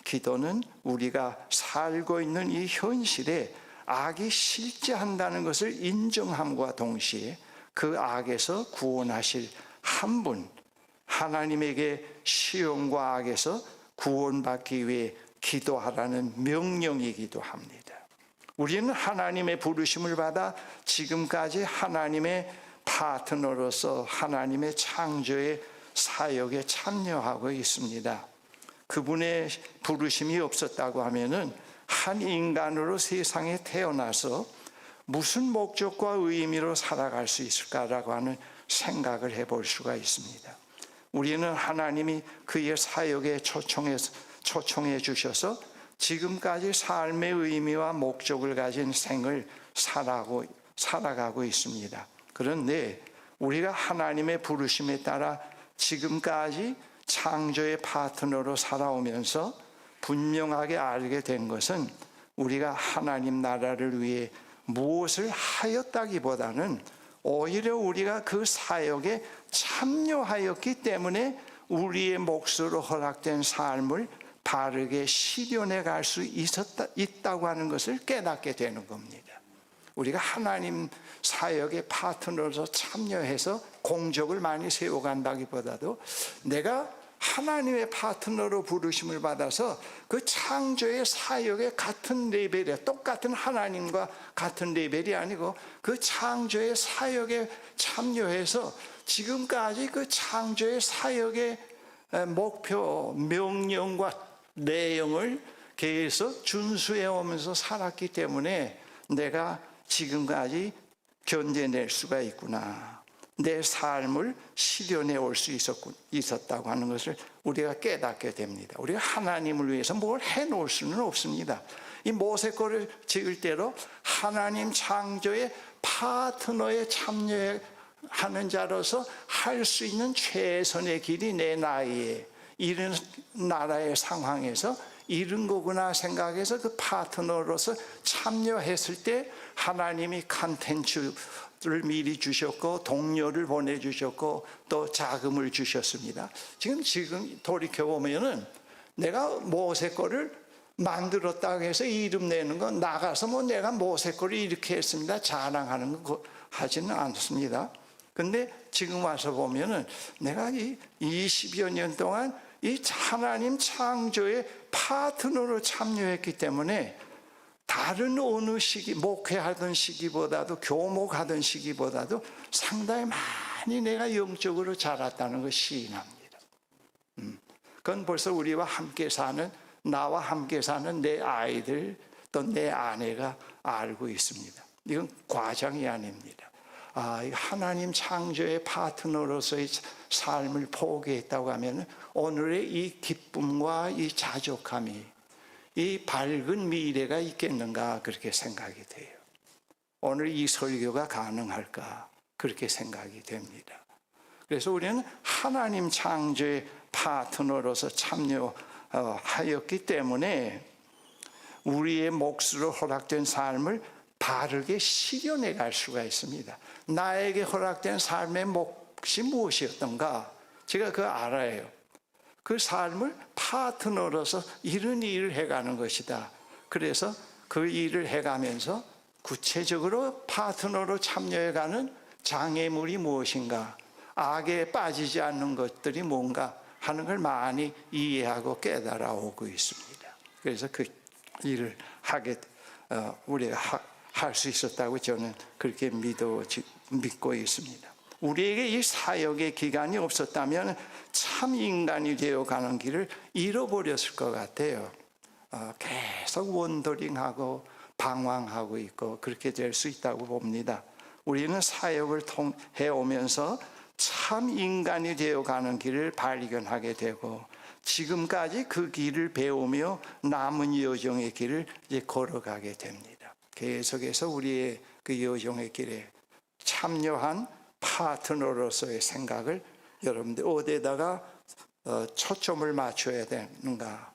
A: 기도는 우리가 살고 있는 이 현실에 악이 실제한다는 것을 인정함과 동시에 그 악에서 구원하실 한 분, 하나님에게 시험과 악에서 구원받기 위해 기도하라는 명령이기도 합니다. 우리는 하나님의 부르심을 받아 지금까지 하나님의 파트너로서 하나님의 창조의 사역에 참여하고 있습니다. 그분의 부르심이 없었다고 하면은 한 인간으로 세상에 태어나서 무슨 목적과 의미로 살아갈 수 있을까라고 하는 생각을 해볼 수가 있습니다. 우리는 하나님이 그의 사역에 초청해 주셔서 지금까지 삶의 의미와 목적을 가진 생을 살아가고 있습니다. 그런데 우리가 하나님의 부르심에 따라 지금까지 창조의 파트너로 살아오면서 분명하게 알게 된 것은 우리가 하나님 나라를 위해 무엇을 하였다기보다는 오히려 우리가 그 사역에 참여하였기 때문에 우리의 몫으로 허락된 삶을 바르게 실현해 갈 수 있다고 하는 것을 깨닫게 되는 겁니다. 우리가 하나님 사역의 파트너로서 참여해서 공적을 많이 세워간다기보다도 내가 하나님의 파트너로 부르심을 받아서 그 창조의 사역의 같은 레벨에, 똑같은 하나님과 같은 레벨이 아니고 그 창조의 사역에 참여해서 지금까지 그 창조의 사역의 목표, 명령과 내용을 계속 준수해 오면서 살았기 때문에 내가 지금까지 견뎌낼 수가 있구나, 내 삶을 실현해 올 수 있었다고 하는 것을 우리가 깨닫게 됩니다. 우리가 하나님을 위해서 뭘 해놓을 수는 없습니다. 이 모세거를 지을 때로 하나님 창조의 파트너에 참여하는 자로서 할 수 있는 최선의 길이 내 나이에 이런 나라의 상황에서 이런 거구나 생각해서 그 파트너로서 참여했을 때 하나님이 컨텐츠를 미리 주셨고 동료를 보내주셨고 또 자금을 주셨습니다. 지금 돌이켜보면은 내가 모세 거를 만들었다고 해서 이름 내는 건 나가서 뭐 내가 모세 거를 이렇게 했습니다 자랑하는 거 하지는 않습니다. 근데 지금 와서 보면은 내가 이 20여 년 동안 이 하나님 창조의 파트너로 참여했기 때문에 다른 어느 시기, 목회하던 시기보다도 교목하던 시기보다도 상당히 많이 내가 영적으로 자랐다는 걸 시인합니다. 그건 벌써 우리와 함께 사는, 나와 함께 사는 내 아이들 또 내 아내가 알고 있습니다. 이건 과장이 아닙니다. 하나님 창조의 파트너로서의 삶을 포기했다고 하면 오늘의 이 기쁨과 이 자족함이, 이 밝은 미래가 있겠는가 그렇게 생각이 돼요. 오늘 이 설교가 가능할까 그렇게 생각이 됩니다. 그래서 우리는 하나님 창조의 파트너로서 참여하였기 때문에 우리의 몫으로 허락된 삶을 바르게 실현해 갈 수가 있습니다. 나에게 허락된 삶의 몫이 무엇이었던가 제가 그거 알아요. 그 삶을 파트너로서 이런 일을 해가는 것이다. 그래서 그 일을 해가면서 구체적으로 파트너로 참여해가는 장애물이 무엇인가, 악에 빠지지 않는 것들이 뭔가 하는 걸 많이 이해하고 깨달아 오고 있습니다. 그래서 그 일을 우리가 할 수 있었다고 저는 그렇게 믿고 있습니다. 우리에게 이 사역의 기간이 없었다면 참 인간이 되어가는 길을 잃어버렸을 것 같아요. 계속 원더링하고 방황하고 있고 그렇게 될 수 있다고 봅니다. 우리는 사역을 해오면서 참 인간이 되어가는 길을 발견하게 되고 지금까지 그 길을 배우며 남은 여정의 길을 이제 걸어가게 됩니다. 계속해서 우리의 그 여정의 길에 참여한 파트너로서의 생각을 여러분들 어디에다가 초점을 맞춰야 되는가?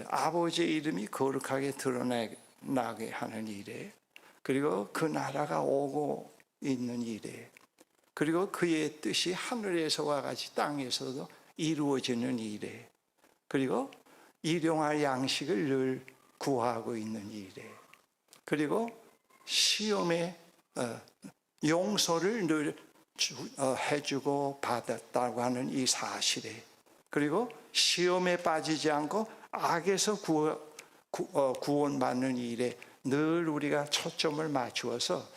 A: 아버지의 이름이 거룩하게 드러나게 하는 일에, 그리고 그 나라가 오고 있는 일에, 그리고 그의 뜻이 하늘에서와 같이 땅에서도 이루어지는 일에, 그리고 일용할 양식을 늘 구하고 있는 일에, 그리고 시험에 용서를 늘 해주고 받았다고 하는 이 사실에, 그리고 시험에 빠지지 않고 악에서 구원받는 일에 늘 우리가 초점을 맞추어서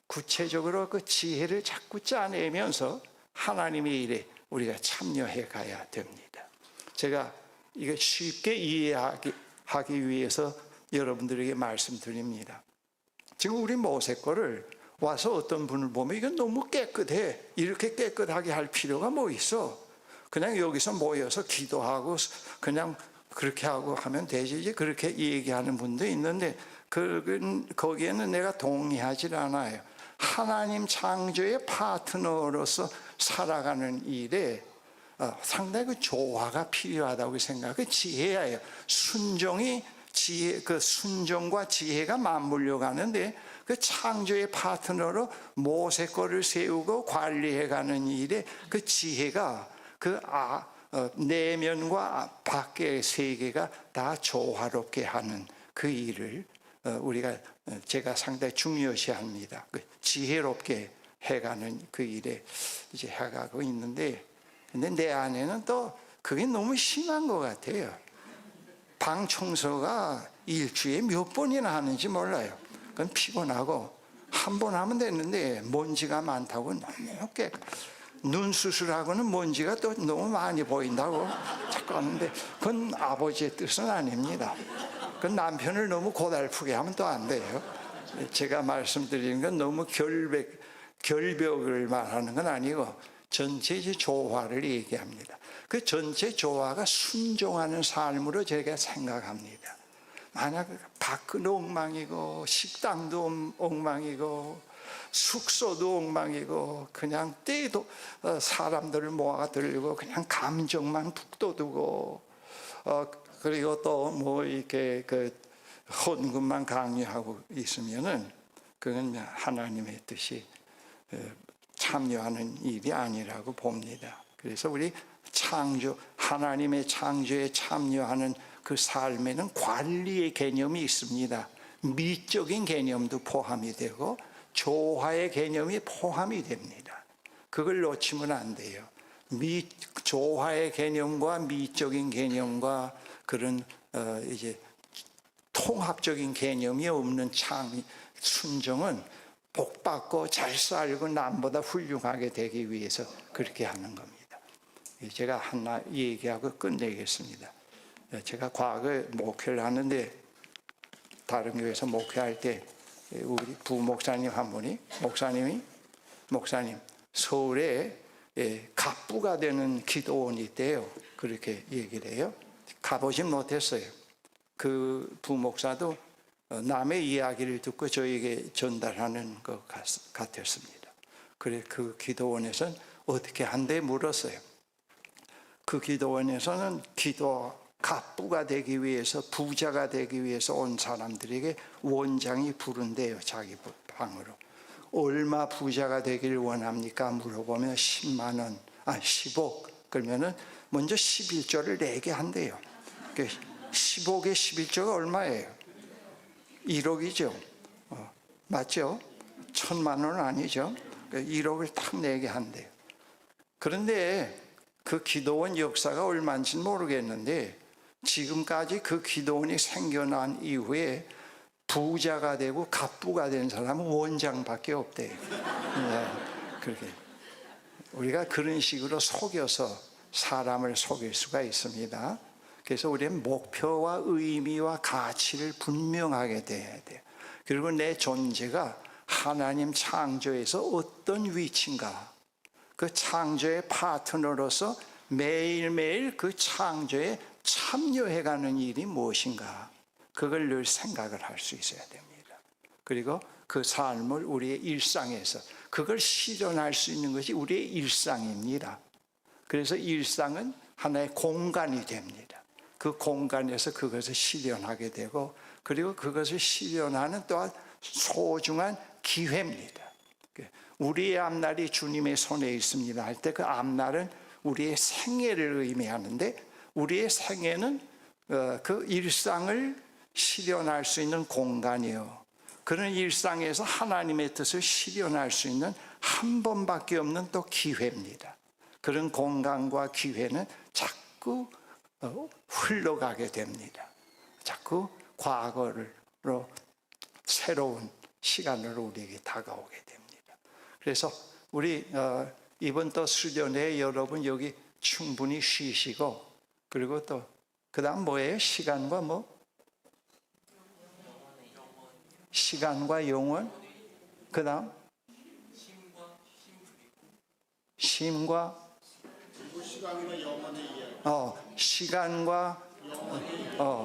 A: 구체적으로 그 지혜를 자꾸 짜내면서 하나님의 일에 우리가 참여해 가야 됩니다. 제가 이거 쉽게 이해하기 위해서 여러분들에게 말씀드립니다. 지금 우리 모세 거를 와서 어떤 분을 보면 이건 너무 깨끗해, 이렇게 깨끗하게 할 필요가 뭐 있어, 그냥 여기서 모여서 기도하고 그냥 그렇게 하고 하면 되지, 그렇게 얘기하는 분도 있는데 거기에는 내가 동의하지 않아요. 하나님 창조의 파트너로서 살아가는 일에 상당히 그 조화가 필요하다고 생각해요. 그 지혜예요. 그 순종과 지혜가 맞물려 가는데, 그 창조의 파트너로 모세 거를 세우고 관리해가는 일에 그 지혜가 그 내면과 밖의 세계가 다 조화롭게 하는 그 일을 제가 상당히 중요시합니다. 그 지혜롭게 해가는 그 일에 이제 해가고 있는데, 근데 내 안에는 또 그게 너무 심한 것 같아요. 방 청소가 일주일에 몇 번이나 하는지 몰라요. 그건 피곤하고 한 번 하면 됐는데 먼지가 많다고 너무 눈 수술하고는 먼지가 또 너무 많이 보인다고 자꾸 하는데, 그건 아버지의 뜻은 아닙니다. 그건 남편을 너무 고달프게 하면 또 안 돼요. 제가 말씀드리는 건 너무 결벽을 말하는 건 아니고 전체의 조화를 얘기합니다. 그 전체 조화가 순종하는 삶으로 제가 생각합니다. 만약 밖은 엉망이고 식당도 엉망이고 숙소도 엉망이고 그냥 때도 사람들을 모아들고 그냥 감정만 북돋우고 그리고 또 뭐 이렇게 그 헌금만 강요하고 있으면은 그건 하나님의 뜻이 참여하는 일이 아니라고 봅니다. 그래서 우리 하나님의 창조에 참여하는 그 삶에는 관리의 개념이 있습니다. 미적인 개념도 포함이 되고 조화의 개념이 포함이 됩니다. 그걸 놓치면 안 돼요. 조화의 개념과 미적인 개념과 그런 이제 통합적인 개념이 없는 순종은 복받고 잘 살고 남보다 훌륭하게 되기 위해서 그렇게 하는 겁니다. 제가 하나 얘기하고 끝내겠습니다. 제가 과거에 목회를 하는데, 다른 교회에서 목회할 때 우리 부목사님 한 분이 목사님 서울에 갑부가 되는 기도원이 있대요. 그렇게 얘기를 해요. 가보진 못했어요. 그 부목사도 남의 이야기를 듣고 저에게 전달하는 것 같았습니다. 그래 그 기도원에서는 어떻게 한대 물었어요. 그 기도원에서는 갑부가 되기 위해서, 부자가 되기 위해서 온 사람들에게 원장이 부른대요. 자기 방으로. 얼마 부자가 되기를 원합니까? 물어보면 10만 원, 10억. 그러면은 먼저 11조를 내게 한대요. 10억에 11조가 얼마예요? 1억이죠. 맞죠? 1,000만 원은 아니죠. 1억을 탁 내게 한대요. 그런데 그 기도원 역사가 얼마인지 모르겠는데, 지금까지 그 기도원이 생겨난 이후에 부자가 되고 갑부가 된 사람은 원장밖에 없대요. 네, 그렇게 우리가 그런 식으로 속여서 사람을 속일 수가 있습니다. 그래서 우리는 목표와 의미와 가치를 분명하게 돼야 돼요. 그리고 내 존재가 하나님 창조에서 어떤 위치인가, 그 창조의 파트너로서 매일매일 그 창조에 참여해가는 일이 무엇인가, 그걸 늘 생각을 할 수 있어야 됩니다. 그리고 그 삶을 우리의 일상에서 그걸 실현할 수 있는 것이 우리의 일상입니다. 그래서 일상은 하나의 공간이 됩니다. 그 공간에서 그것을 실현하게 되고, 그리고 그것을 실현하는 또한 소중한 기회입니다. 우리의 앞날이 주님의 손에 있습니다 할 때, 그 앞날은 우리의 생애를 의미하는데, 우리의 생애는 그 일상을 실현할 수 있는 공간이요, 그런 일상에서 하나님의 뜻을 실현할 수 있는 한 번밖에 없는 또 기회입니다. 그런 공간과 기회는 자꾸 흘러가게 됩니다. 자꾸 과거로 새로운 시간으로 우리에게 다가오게 됩니다. 그래서 우리 이번 또 수련회 여러분 여기 충분히 쉬시고, 그리고 또 그 다음 뭐예요? 시간과 뭐? 시간과 영원. 그 다음 심과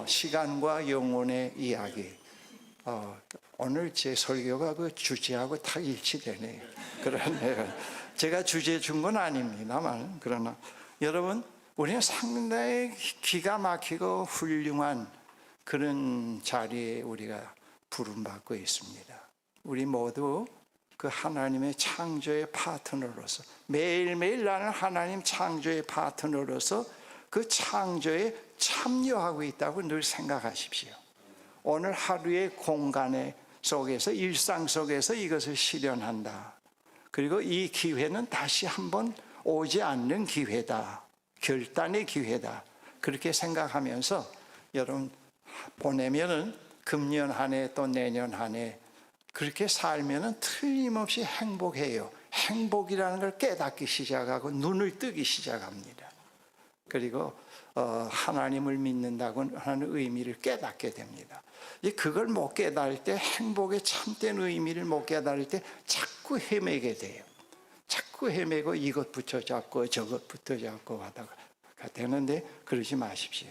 A: 시간과 영혼의 이야기. 오늘 제 설교가 그 주제하고 다 일치되네요. 그러네요. 제가 주제 준 건 아닙니다만, 그러나 여러분, 우리는 상당히 기가 막히고 훌륭한 그런 자리에 우리가 부름받고 있습니다. 우리 모두 그 하나님의 창조의 파트너로서, 매일매일 나는 하나님 창조의 파트너로서 그 창조에 참여하고 있다고 늘 생각하십시오. 오늘 하루의 공간에 속에서, 일상 속에서 이것을 실현한다. 그리고 이 기회는 다시 한번 오지 않는 기회다. 결단의 기회다. 그렇게 생각하면서 여러분 보내면은 금년 한 해 또 내년 한 해 그렇게 살면은 틀림없이 행복해요. 행복이라는 걸 깨닫기 시작하고 눈을 뜨기 시작합니다. 그리고 하나님을 믿는다고 하는 의미를 깨닫게 됩니다. 그걸 못 깨달을 때, 행복의 참된 의미를 못 깨달을 때 자꾸 헤매게 돼요. 자꾸 헤매고 이것 붙여잡고 저것 붙여잡고 하다가 되는데, 그러지 마십시오.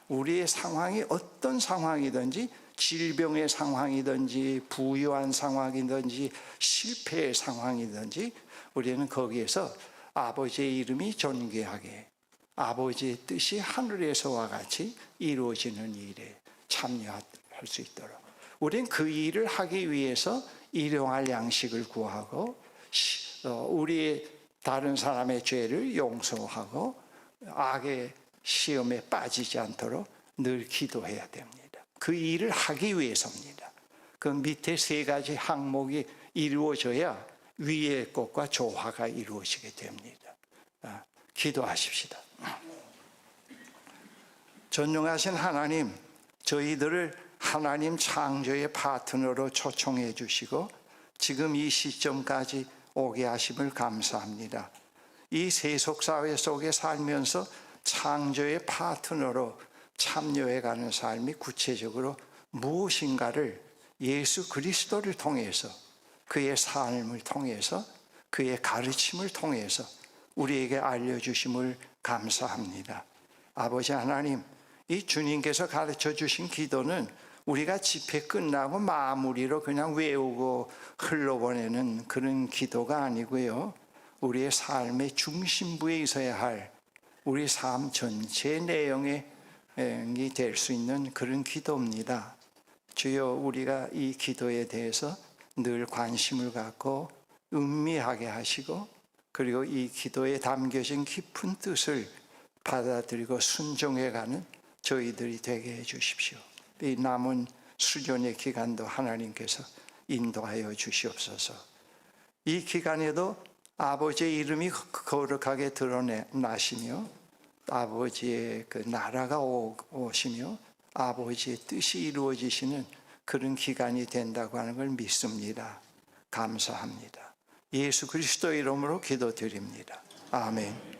A: 우리의 상황이 어떤 상황이든지, 질병의 상황이든지 부유한 상황이든지 실패의 상황이든지, 우리는 거기에서 아버지의 이름이 존귀하게, 아버지의 뜻이 하늘에서와 같이 이루어지는 일에 참여할 수 있도록, 우리는 그 일을 하기 위해서 일용할 양식을 구하고, 우리의 다른 사람의 죄를 용서하고 악의 시험에 빠지지 않도록 늘 기도해야 됩니다. 그 일을 하기 위해서입니다. 그 밑에 세 가지 항목이 이루어져야 위의 것과 조화가 이루어지게 됩니다. 기도하십시다. 존중하신 하나님, 저희들을 하나님 창조의 파트너로 초청해 주시고 지금 이 시점까지 오게 하심을 감사합니다. 이 세속사회 속에 살면서 창조의 파트너로 참여해가는 삶이 구체적으로 무엇인가를 예수 그리스도를 통해서, 그의 삶을 통해서, 그의 가르침을 통해서 우리에게 알려주심을 감사합니다. 아버지 하나님, 이 주님께서 가르쳐 주신 기도는 우리가 집회 끝나고 마무리로 그냥 외우고 흘러보내는 그런 기도가 아니고요, 우리의 삶의 중심부에 있어야 할 우리 삶 전체의 내용이 될 수 있는 그런 기도입니다. 주여, 우리가 이 기도에 대해서 늘 관심을 갖고 음미하게 하시고, 그리고 이 기도에 담겨진 깊은 뜻을 받아들이고 순종해가는 저희들이 되게 해주십시오. 이 남은 수련의 기간도 하나님께서 인도하여 주시옵소서. 이 기간에도 아버지의 이름이 거룩하게 드러나시며 아버지의 그 나라가 오시며 아버지의 뜻이 이루어지시는 그런 기간이 된다고 하는 걸 믿습니다. 감사합니다. 예수 그리스도 이름으로 기도드립니다. 아멘.